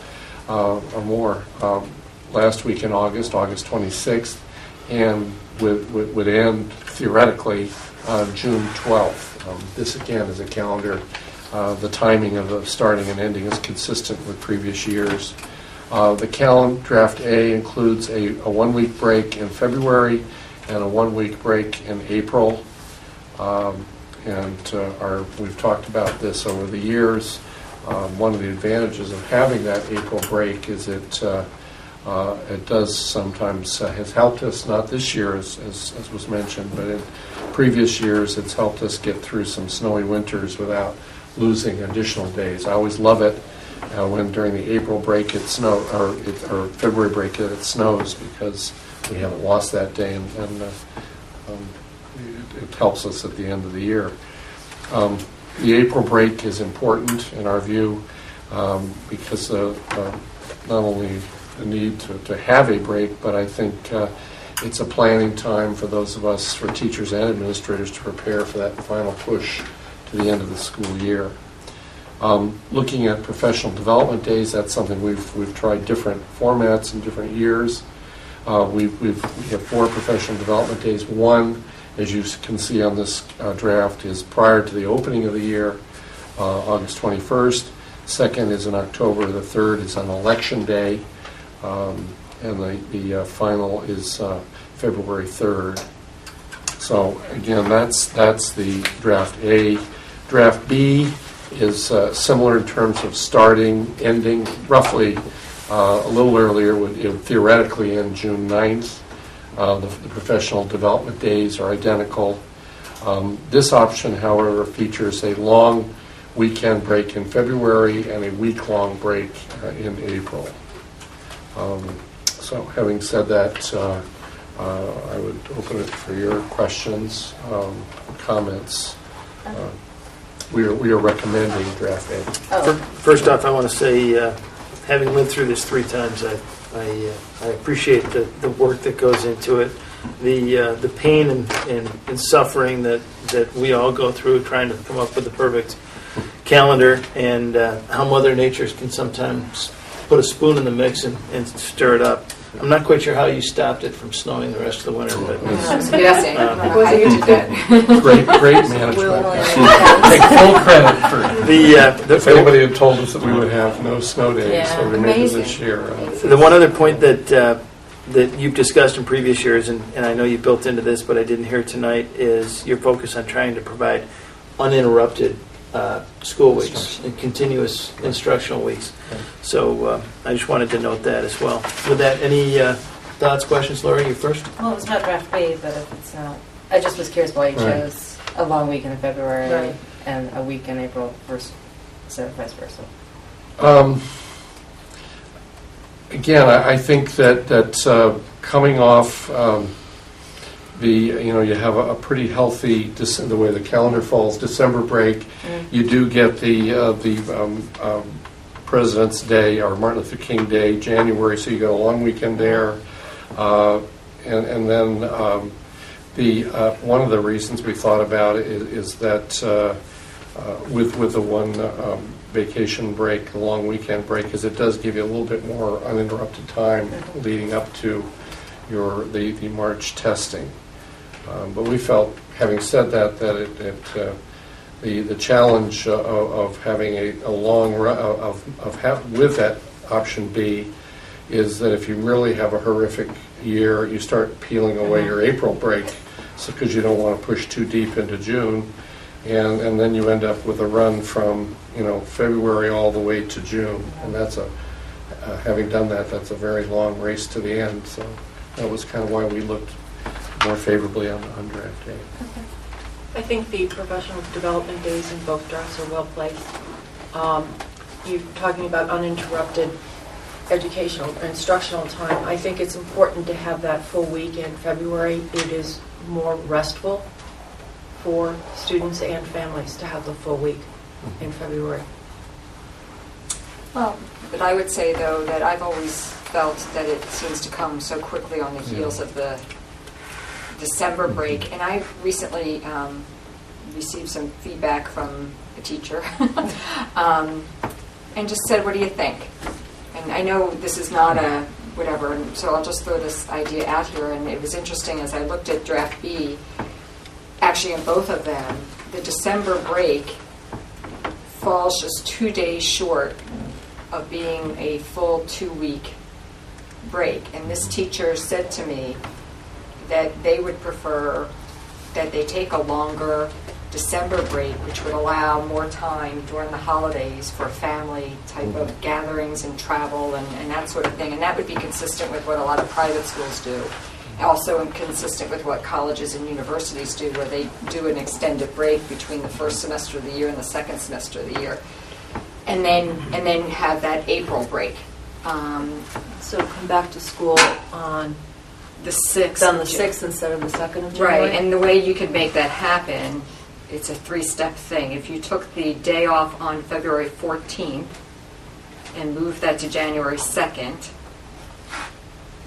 or more. Last week in August 26th, and would end theoretically June 12th. This again is a calendar. The timing of the starting and ending is consistent with previous years. The draft A includes a 1 week break in February and a 1 week break in April. We've talked about this over the years. One of the advantages of having that April break is it does sometimes has helped us, not this year as was mentioned, but in previous years it's helped us get through some snowy winters without losing additional days. I always love it when during the April break or February break it snows, because we haven't lost that day, and it helps us at the end of the year. The April break is important in our view because not only the need to have a break, but I think it's a planning time for those of us, for teachers and administrators, to prepare for that final push to the end of the school year. Looking at professional development days, that's something we've tried different formats in different years. We have 4 professional development days. One, as you can see on this draft, is prior to the opening of the year, August 21st. Second is in October. The third is on Election Day. And the final is February 3rd. So again, that's the draft A. Draft B is similar in terms of starting, ending, roughly a little earlier. It would theoretically end June 9th. The professional development days are identical. This option, however, features a long weekend break in February and a week-long break in April. So having said that, I would open it for your questions, comments. We are recommending draft A. First off, I want to say, having lived through this 3 times, I appreciate the work that goes into it, the pain and suffering that we all go through trying to come up with the perfect calendar, and how Mother Nature can sometimes put a spoon in the mix and stir it up. I'm not quite sure how you stopped it from snowing the rest of the winter, but I was guessing. How you did that. Great management. Take full credit for if anybody had told us that we would have no snow days for the remainder of this year. The one other point that you've discussed in previous years, and I know you built into this, but I didn't hear tonight, is your focus on trying to provide uninterrupted school weeks and continuous instructional weeks. So I just wanted to note that as well. With that, any thoughts, questions? Laura, you first? Well, it was about draft B, but if it's not, I just was curious why you chose a long week in February and a week in April versus instead of vice versa? Again, I think that coming off you have a pretty healthy, the way the calendar falls, December break, you do get the President's Day or Martin Luther King Day, January, so you get a long weekend there. And then one of the reasons we thought about it is that with the one vacation break, the long weekend break, is it does give you a little bit more uninterrupted time leading up to the March testing. But we felt, having said that the challenge of having a long run with that option B is that if you really have a horrific year, you start peeling away your April break, because you don't want to push too deep into June, and then you end up with a run from February all the way to June, and that's having done that, that's a very long race to the end. So that was kind of why we looked more favorably on draft day. I think the professional development days in both drafts are well placed. You're talking about uninterrupted educational or instructional time. I think it's important to have that full week in February. It is more restful for students and families to have the full week in February. Well, but I would say, though, that I've always felt that it seems to come so quickly on the heels of the December break, and I recently received some feedback from a teacher and just said, what do you think? And I know this is not a whatever, so I'll just throw this idea out here. And it was interesting as I looked at draft B, actually in both of them, the December break falls just 2 days short of being a full 2-week break. And this teacher said to me that they would prefer that they take a longer December break, which would allow more time during the holidays for family type of gatherings and travel and that sort of thing. And that would be consistent with what a lot of private schools do. Also consistent with what colleges and universities do, where they do an extended break between the first semester of the year and the second semester of the year. And then have that April break. So come back to school on the 6th. On the 6th instead of the 2nd of January? Right, and the way you could make that happen, it's a 3-step thing. If you took the day off on February 14th and moved that to January 2nd,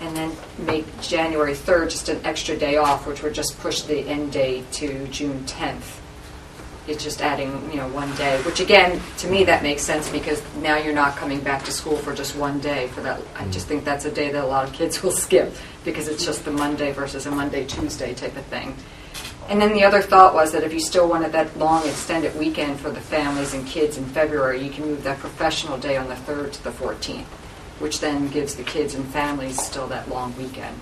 and then make January 3rd just an extra day off, which would just push the end date to June 10th. It's just adding, 1 day, which again, to me, that makes sense because now you're not coming back to school for just 1 day for that. I just think that's a day that a lot of kids will skip because it's just the Monday versus a Monday, Tuesday type of thing. And then the other thought was that if you still wanted that long extended weekend for the families and kids in February, you can move that professional day on the 3rd to the 14th, which then gives the kids and families still that long weekend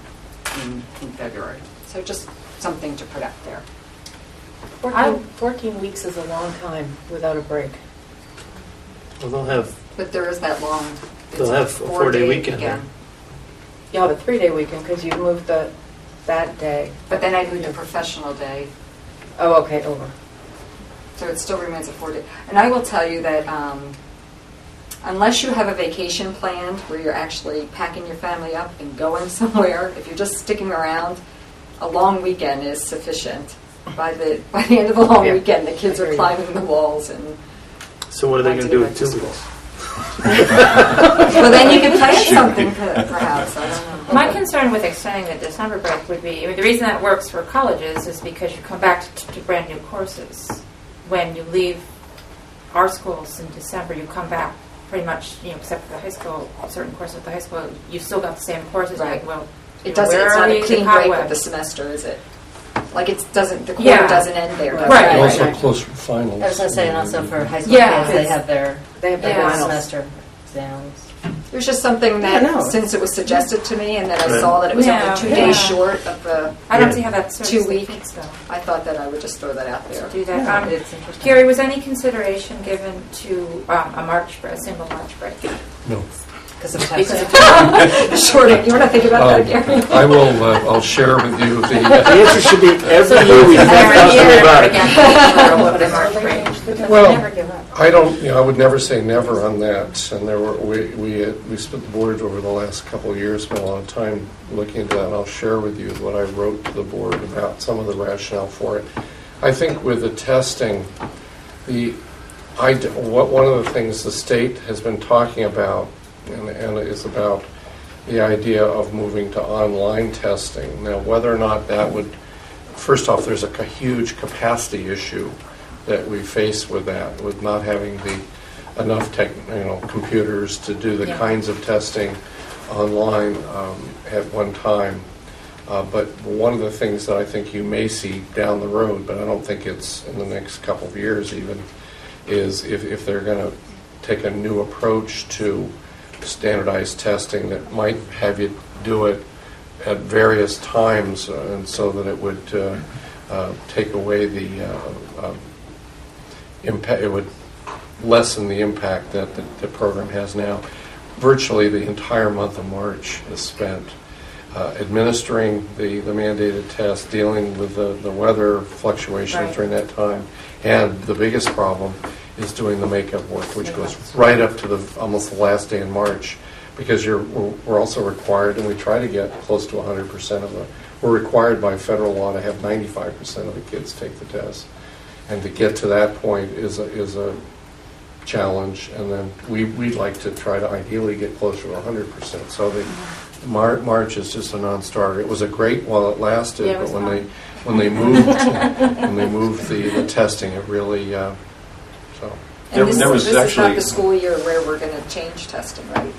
in February. So just something to put out there. 14 weeks is a long time without a break. Well, they'll have But there is that long. They'll have a 4-day weekend. You have a 3-day weekend because you moved that day. But then I moved a professional day. Oh, okay, over. So it still remains a 4-day. And I will tell you that unless you have a vacation planned where you're actually packing your family up and going somewhere, if you're just sticking around, a long weekend is sufficient. By the end of the long weekend, the kids are climbing the walls and. So what are they going to do in 2 weeks? Well, then you can plan something, perhaps. I don't know. My concern with extending the December break would be, the reason that works for colleges is because you come back to brand new courses. When you leave our schools in December, you come back pretty much, except for the high school, certain courses at the high school, you've still got the same courses. Right. Well, it doesn't. It's not a clean break of the semester, is it? Like it doesn't. The quarter doesn't end there. Right. Also close for finals. I was going to say, and also for high school kids, they have their semester exams. It was just something that, since it was suggested to me, and that I saw that it was only 2 days short of the. I don't see how that serves 2 weeks. Kids, though. I thought that I would just throw that out there. Do that. Gary, was any consideration given to a single March break? No. Because of Short. You want to think about that, Gary? I will. I'll share with you the. The answer should be every year we have to talk about it. The Well, never give up. I don't, I would never say never on that. And we spent the board over the last couple of years, spent a lot of time looking at that. And I'll share with you what I wrote to the board about some of the rationale for it. I think with the testing, one of the things the state has been talking about, and is about the idea of moving to online testing. Now, whether or not that would, first off, there's a huge capacity issue that we face with that, with not having enough computers to do the kinds of testing online at one time. But one of the things that I think you may see down the road, but I don't think it's in the next couple of years even, is if they're going to take a new approach to standardized testing that might have you do it at various times, and so that it would take away the impact. It would lessen the impact that the program has now. Virtually the entire month of March is spent administering the mandated test, dealing with the weather fluctuations during that time, and the biggest problem is doing the makeup work, which goes right up to almost the last day in March, because we're also required, and we try to get close to 100% of we're required by federal law to have 95% of the kids take the test, and to get to that point is a challenge, and then we'd like to try to ideally get closer to 100%. So March is just a non-starter. It was a great while it lasted, but when they moved the testing, it really And this is not the school year where we're going to change testing, right?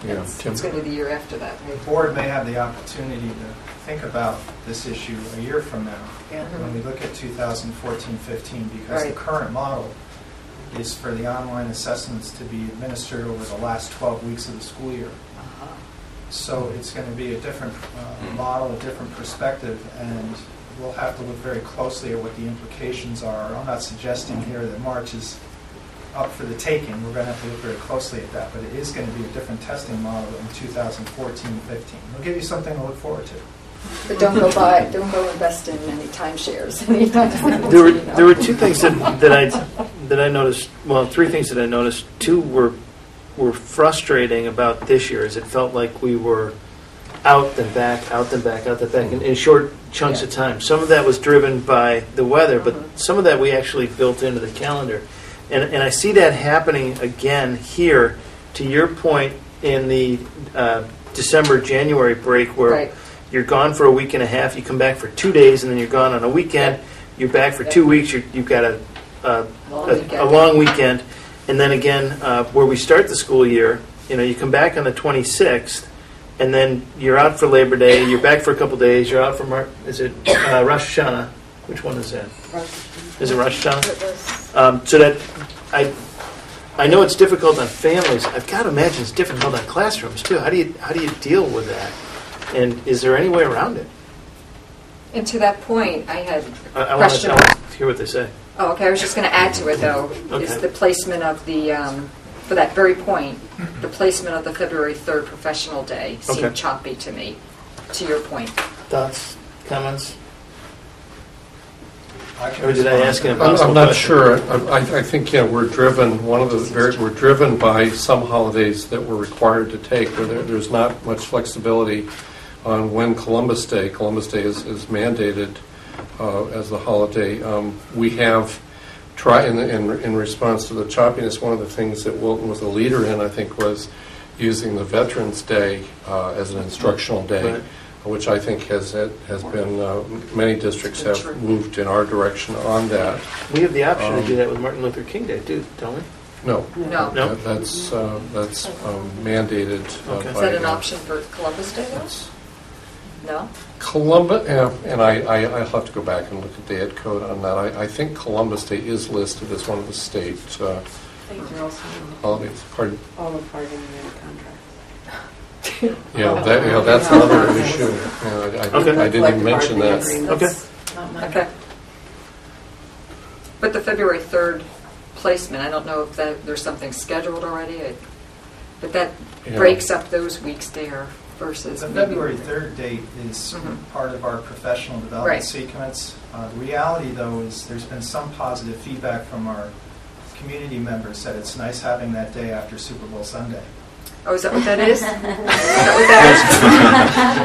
Yeah, it's going to be the year after that. The board may have the opportunity to think about this issue a year from now, when we look at 2014-15, because the current model is for the online assessments to be administered over the last 12 weeks of the school year. So it's going to be a different model, a different perspective, and we'll have to look very closely at what the implications are. I'm not suggesting here that March is up for the taking. We're going to have to look very closely at that, but it is going to be a different testing model in 2014-15. We'll give you something to look forward to. But don't go invest in any timeshares. There were two things that I noticed. Well, three things that I noticed. Two were frustrating about this year, is it felt like we were out then back, out then back, out then back, in short chunks of time. Some of that was driven by the weather, but some of that we actually built into the calendar. And I see that happening again here, to your point, in the December-January break, where you're gone for a week and a half, you come back for 2 days, and then you're gone on a weekend, you're back for 2 weeks, you've got a long weekend. And then again, where we start the school year, you come back on the 26th, and then you're out for Labor Day, you're back for a couple days, you're out for Rosh Hashanah? Which one is that? Is it Rosh Hashanah? So that, I know it's difficult on families. I've got to imagine it's difficult on classrooms too. How do you deal with that? And is there any way around it? And to that point, I had a I want question. to hear what they say. Oh, okay. I was just going to add to it, though, is the placement of the, for that very point, the placement of the February 3rd professional day seemed choppy to me, to your point. Thoughts, comments? Or did I ask an I'm not question? sure. I think we're driven. We're driven by some holidays that we're required to take, where there's not much flexibility on when Columbus Day. Columbus Day is mandated as the holiday. We have tried in response to the choppiness. One of the things that Wilton was a leader in, I think, was using the Veterans Day as an instructional day. Which I think has been, many districts have moved in our direction on that. We have the option to do that with Martin Luther King Day, don't we? No. No. That's mandated. Is that an option for Columbus Day, though? No? Columbus, and I'll have to go back and look at the ed code on that. I think Columbus Day is listed as one of the state holidays. Pardon? All of part in the contract. That's another issue. I didn't even mention that. Okay. But the February 3rd placement, I don't know if there's something scheduled already, but that breaks up those weeks there versus The maybe- February 3rd date is part of our professional development Right. sequence. The reality, though, is there's been some positive feedback from our community members that it's nice having that day after Super Bowl Sunday. Oh, is that what that is? Is that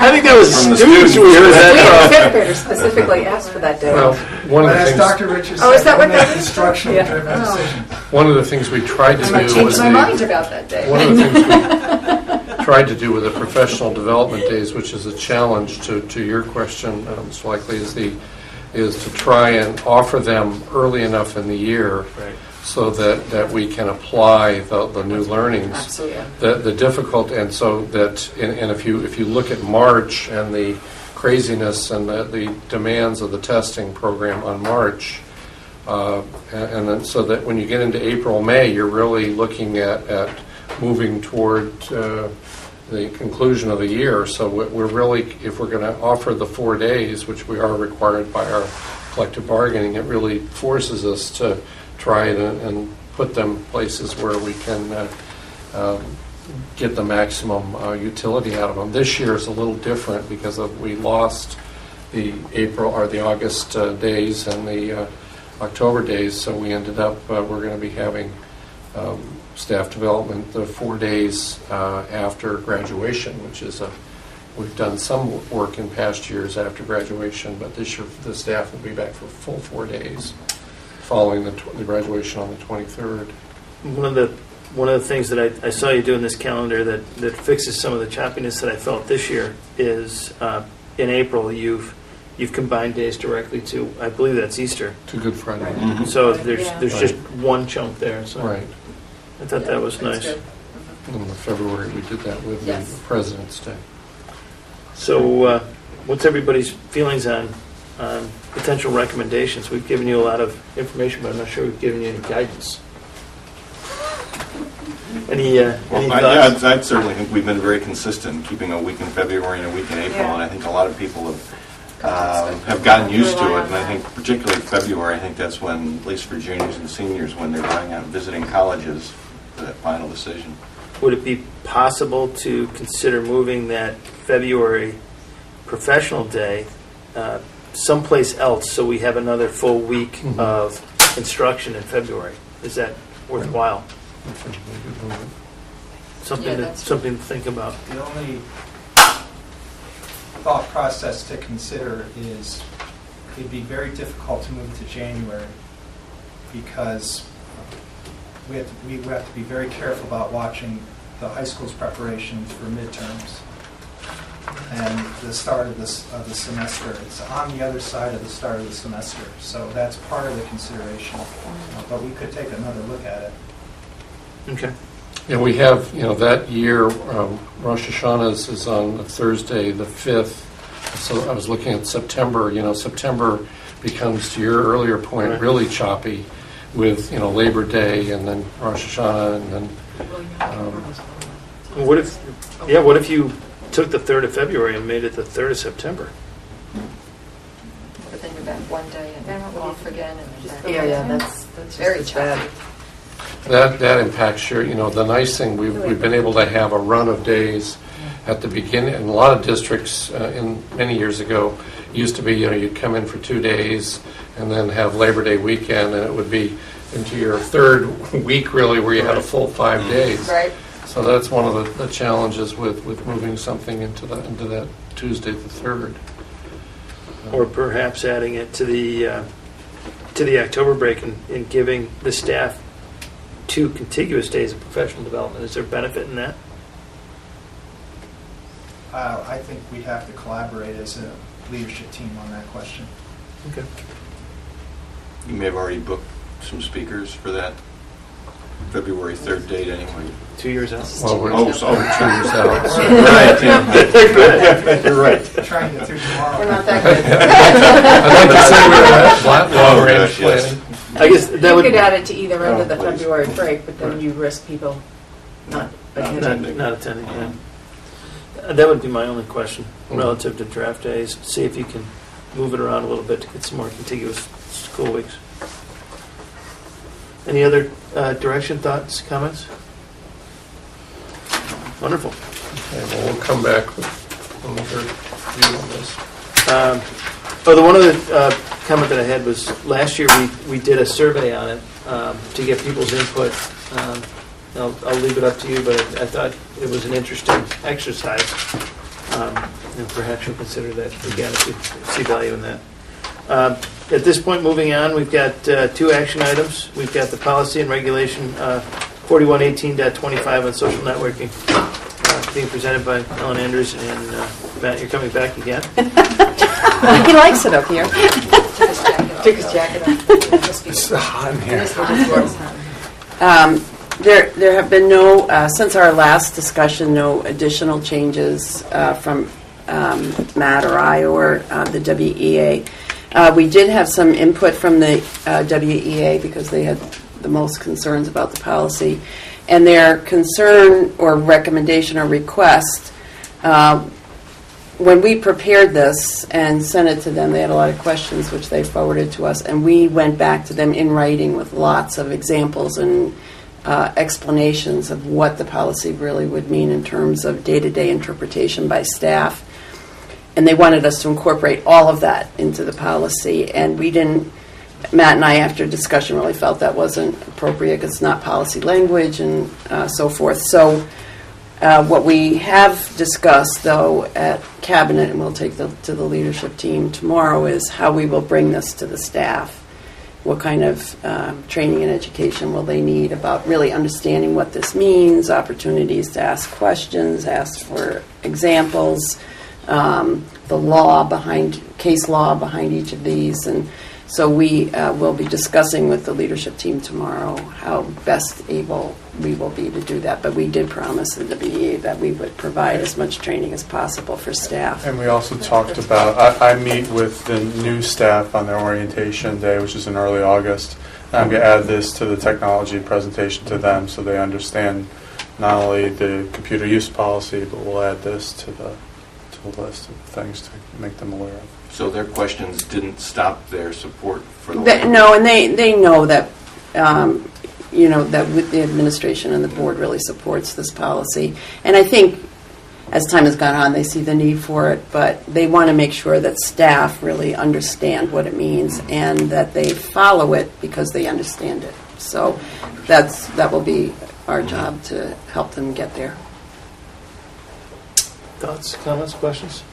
I think that was From the students we heard We had that fifth graders specifically asked for that day. Well, one of But the as things, Dr. Richards Oh, is said, that what we make that is? instructional-driven Yeah. Oh. decisions. one of the things we tried to I might do change was my mind about that day. one of the things we tried to do with the professional development days, which is a challenge to your question, most likely, is to try and offer them early enough in the year so that we can apply the new learnings. Absolutely. The difficult, and so that, and if you look at March and the craziness and the demands of the testing program on March, and then so that when you get into April, May, you're really looking at moving toward the conclusion of the year. So we're really, if we're going to offer the 4 days, which we are required by our collective bargaining, it really forces us to try and put them places where we can get the maximum utility out of them. This year is a little different because we lost the April or the August days and the October days, so we ended up we're going to be having staff development the 4 days after graduation, which is we've done some work in past years after graduation, but this year the staff will be back for full 4 days following the graduation on the 23rd. One of the things that I saw you do in this calendar that fixes some of the choppiness that I felt this year is in April you've combined days directly to, I believe that's Easter. To Good Friday. Mhm. So there's just one chunk there. So Right. I thought that was That's nice. good. In February we did that with Yes. the President's Day. So what's everybody's feelings on potential recommendations? We've given you a lot of information, but I'm not sure we've given you any guidance. Any thoughts? I certainly think we've been very consistent in keeping a week in February and a week in April, Yeah. and I think a lot of people have gotten used to it. And I think particularly February, I think that's when, at least for juniors and seniors, when they're going out and visiting colleges for that final decision. Would it be possible to consider moving that February professional day someplace else so we have another full week of instruction in February? Is that worthwhile? That's a really good movement. Something to think about. The only thought process to consider is it'd be very difficult to move to January because we have to be very careful about watching the high school's preparations for midterms and the start of the semester. It's on the other side of the start of the semester, so that's part of the consideration. But we could take another look at it. Okay. Yeah, we have, that year, Rosh Hashanah is on Thursday, the 5th. So I was looking at September. September becomes, to your earlier point, Right. really choppy with, Labor Day and then Rosh Hashanah and then... What if you took the 3rd of February and made it the 3rd of September? But then you're back one day and then off again. And then Yeah, that's very just choppy. bad. That impacts your, the nice thing, we've been able to have a run of days at the beginning. And a lot of districts, in many years ago, used to be, you'd come in for 2 days and then have Labor Day weekend, and it would be into your third week, really, where you had a full 5 days. Right. So that's one of the challenges with moving something into that Tuesday the 3rd. Or perhaps adding it to the October break and giving the staff 2 contiguous days of professional development. Is there benefit in that? I think we have to collaborate as a leadership team on that question. Okay. You may have already booked some speakers for that February 3rd date anyway. 2 years out. Well, we're 2 years out. Right, yeah. Good. You're right. Trying to get through tomorrow. We're not that good. I'd like to say we were at long range gosh, yes. planning. I guess that You would could add it to either end of the please. February break, but then you risk people not attending. not attending. Yeah. That would be my only question relative to draft days. See if you can move it around a little bit to get some more contiguous school weeks. Any other direction, thoughts, comments? Wonderful. Okay, well, we'll come back with another view on this. The one other comment that I had was last year we did a survey on it to get people's input. I'll leave it up to you, but I thought it was an interesting exercise. And perhaps you'll consider that again if you see value in that. At this point, moving on, we've got 2 action items. We've got the policy and regulation 4118.25 on social networking being presented by Ellen Andrews. And Matt, you're coming back again. He likes it up here. Took his jacket off. It's hot in here. There have been no, since our last discussion, no additional changes from Matt or I or the WEA. We did have some input from the WEA because they had the most concerns about the policy. And their concern or recommendation or request, when we prepared this and sent it to them, they had a lot of questions which they forwarded to us. And we went back to them in writing with lots of examples and explanations of what the policy really would mean in terms of day-to-day interpretation by staff. And they wanted us to incorporate all of that into the policy. And we didn't, Matt and I, after discussion, really felt that wasn't appropriate because it's not policy language and so forth. So what we have discussed, though, at Cabinet, and we'll take to the leadership team tomorrow, is how we will bring this to the staff. What kind of training and education will they need about really understanding what this means, opportunities to ask questions, ask for examples, the law behind, case law behind each of these. And so we will be discussing with the leadership team tomorrow how best able we will be to do that. But we did promise the WEA that we would provide as much training as possible for staff. And we also talked about, I meet with the new staff on their orientation day, which is in early August. And I'm going to add this to the technology presentation to them so they understand not only the computer use policy, but we'll add this to the list of things to make them aware of. So their questions didn't stop their support for the No, and they know that that with the administration and the board really supports this policy. And I think as time has gone on, they see the need for it, but they want to make sure that staff really understand what it means and that they follow it because they understand it. So that will be our job to help them get there. Thoughts, comments, questions?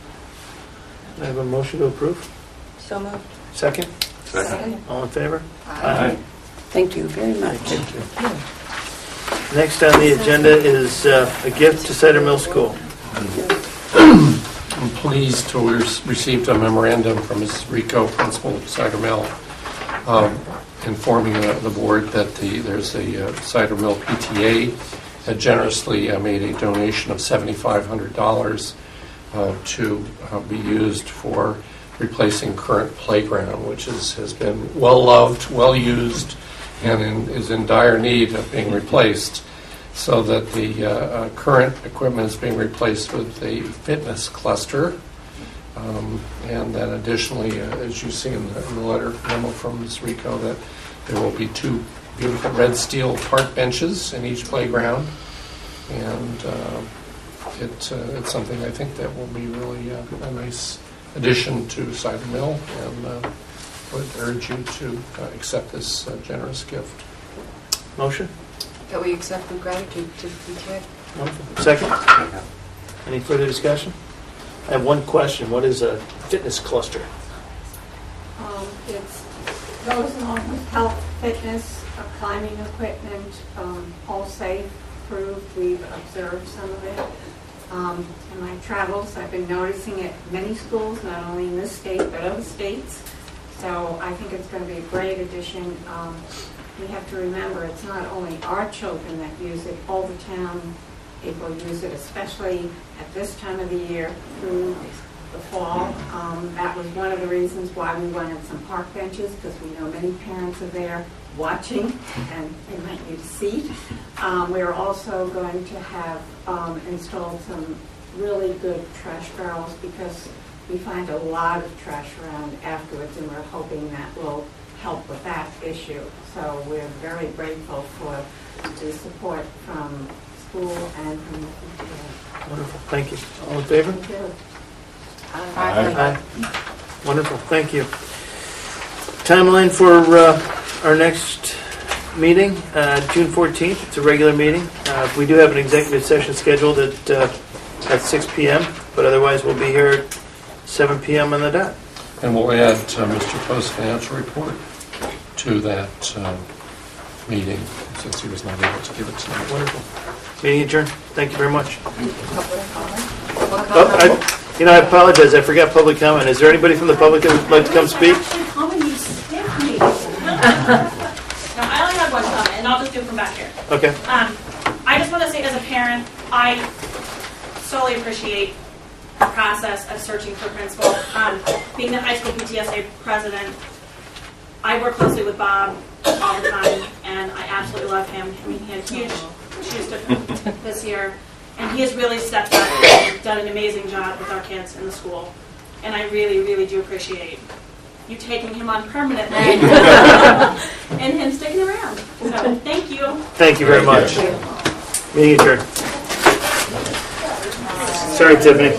I have a motion to approve. So moved. Second? Second. All in favor? Aye. Thank you very much. Thank you. Next on the agenda is a gift to Cider Mill School. I'm pleased to have received a memorandum from Mrs. Rico, principal of Cider Mill, informing the board that there's a Cider Mill PTA had generously made a donation of $7,500 to be used for replacing current playground, which has been well-loved, well-used, and is in dire need of being replaced, so that the current equipment is being replaced with a fitness cluster. And then additionally, as you see in the letter memo from Ms. Rico, that there will be 2 beautiful red steel park benches in each playground. And it's something I think that will be really a nice addition to Cider Mill, and would urge you to accept this generous gift. Motion? That we accept with gratitude to the PTA. Wonderful. Second? Any further discussion? I have one question. What is a fitness cluster? It goes along with health, fitness, climbing equipment, all safe, approved. We've observed some of it. In my travels, I've been noticing it in many schools, not only in this state, but other states. So I think it's going to be a great addition. We have to remember it's not only our children that use it, all the town people use it, especially at this time of the year through the fall. That was one of the reasons why we wanted some park benches, because we know many parents are there watching and they might need a seat. We're also going to have installed some really good trash barrels, because we find a lot of trash around afterwards, and we're hoping that will help with that issue. So we're very grateful for the support from school and from the PTA. Wonderful, thank you. All in favor? Aye. Wonderful, thank you. Timeline for our next meeting, June 14th. It's a regular meeting. We do have an executive session scheduled at 6 p.m., but otherwise we'll be here at 7 p.m. on the dot. And we'll add Mr. Post's financial report to that meeting, since he was not able to give it tonight. Wonderful. Meeting adjourned. Thank you very much. I apologize. I forgot public comment. Is there anybody from the public that would like to come speak? No, I only have one comment, and I'll just do it from back here. Okay. I just want to say, as a parent, I solely appreciate the process of searching for principal. Being the high school PTSA president, I work closely with Bob all the time, and I absolutely love him. I mean, he had huge shoes to fill this year, and he has really stepped up and done an amazing job with our kids in the school. And I really, really do appreciate you taking him on permanently and him sticking around. So, thank you. Thank you very much. Meeting adjourned. Sorry, Tiffany.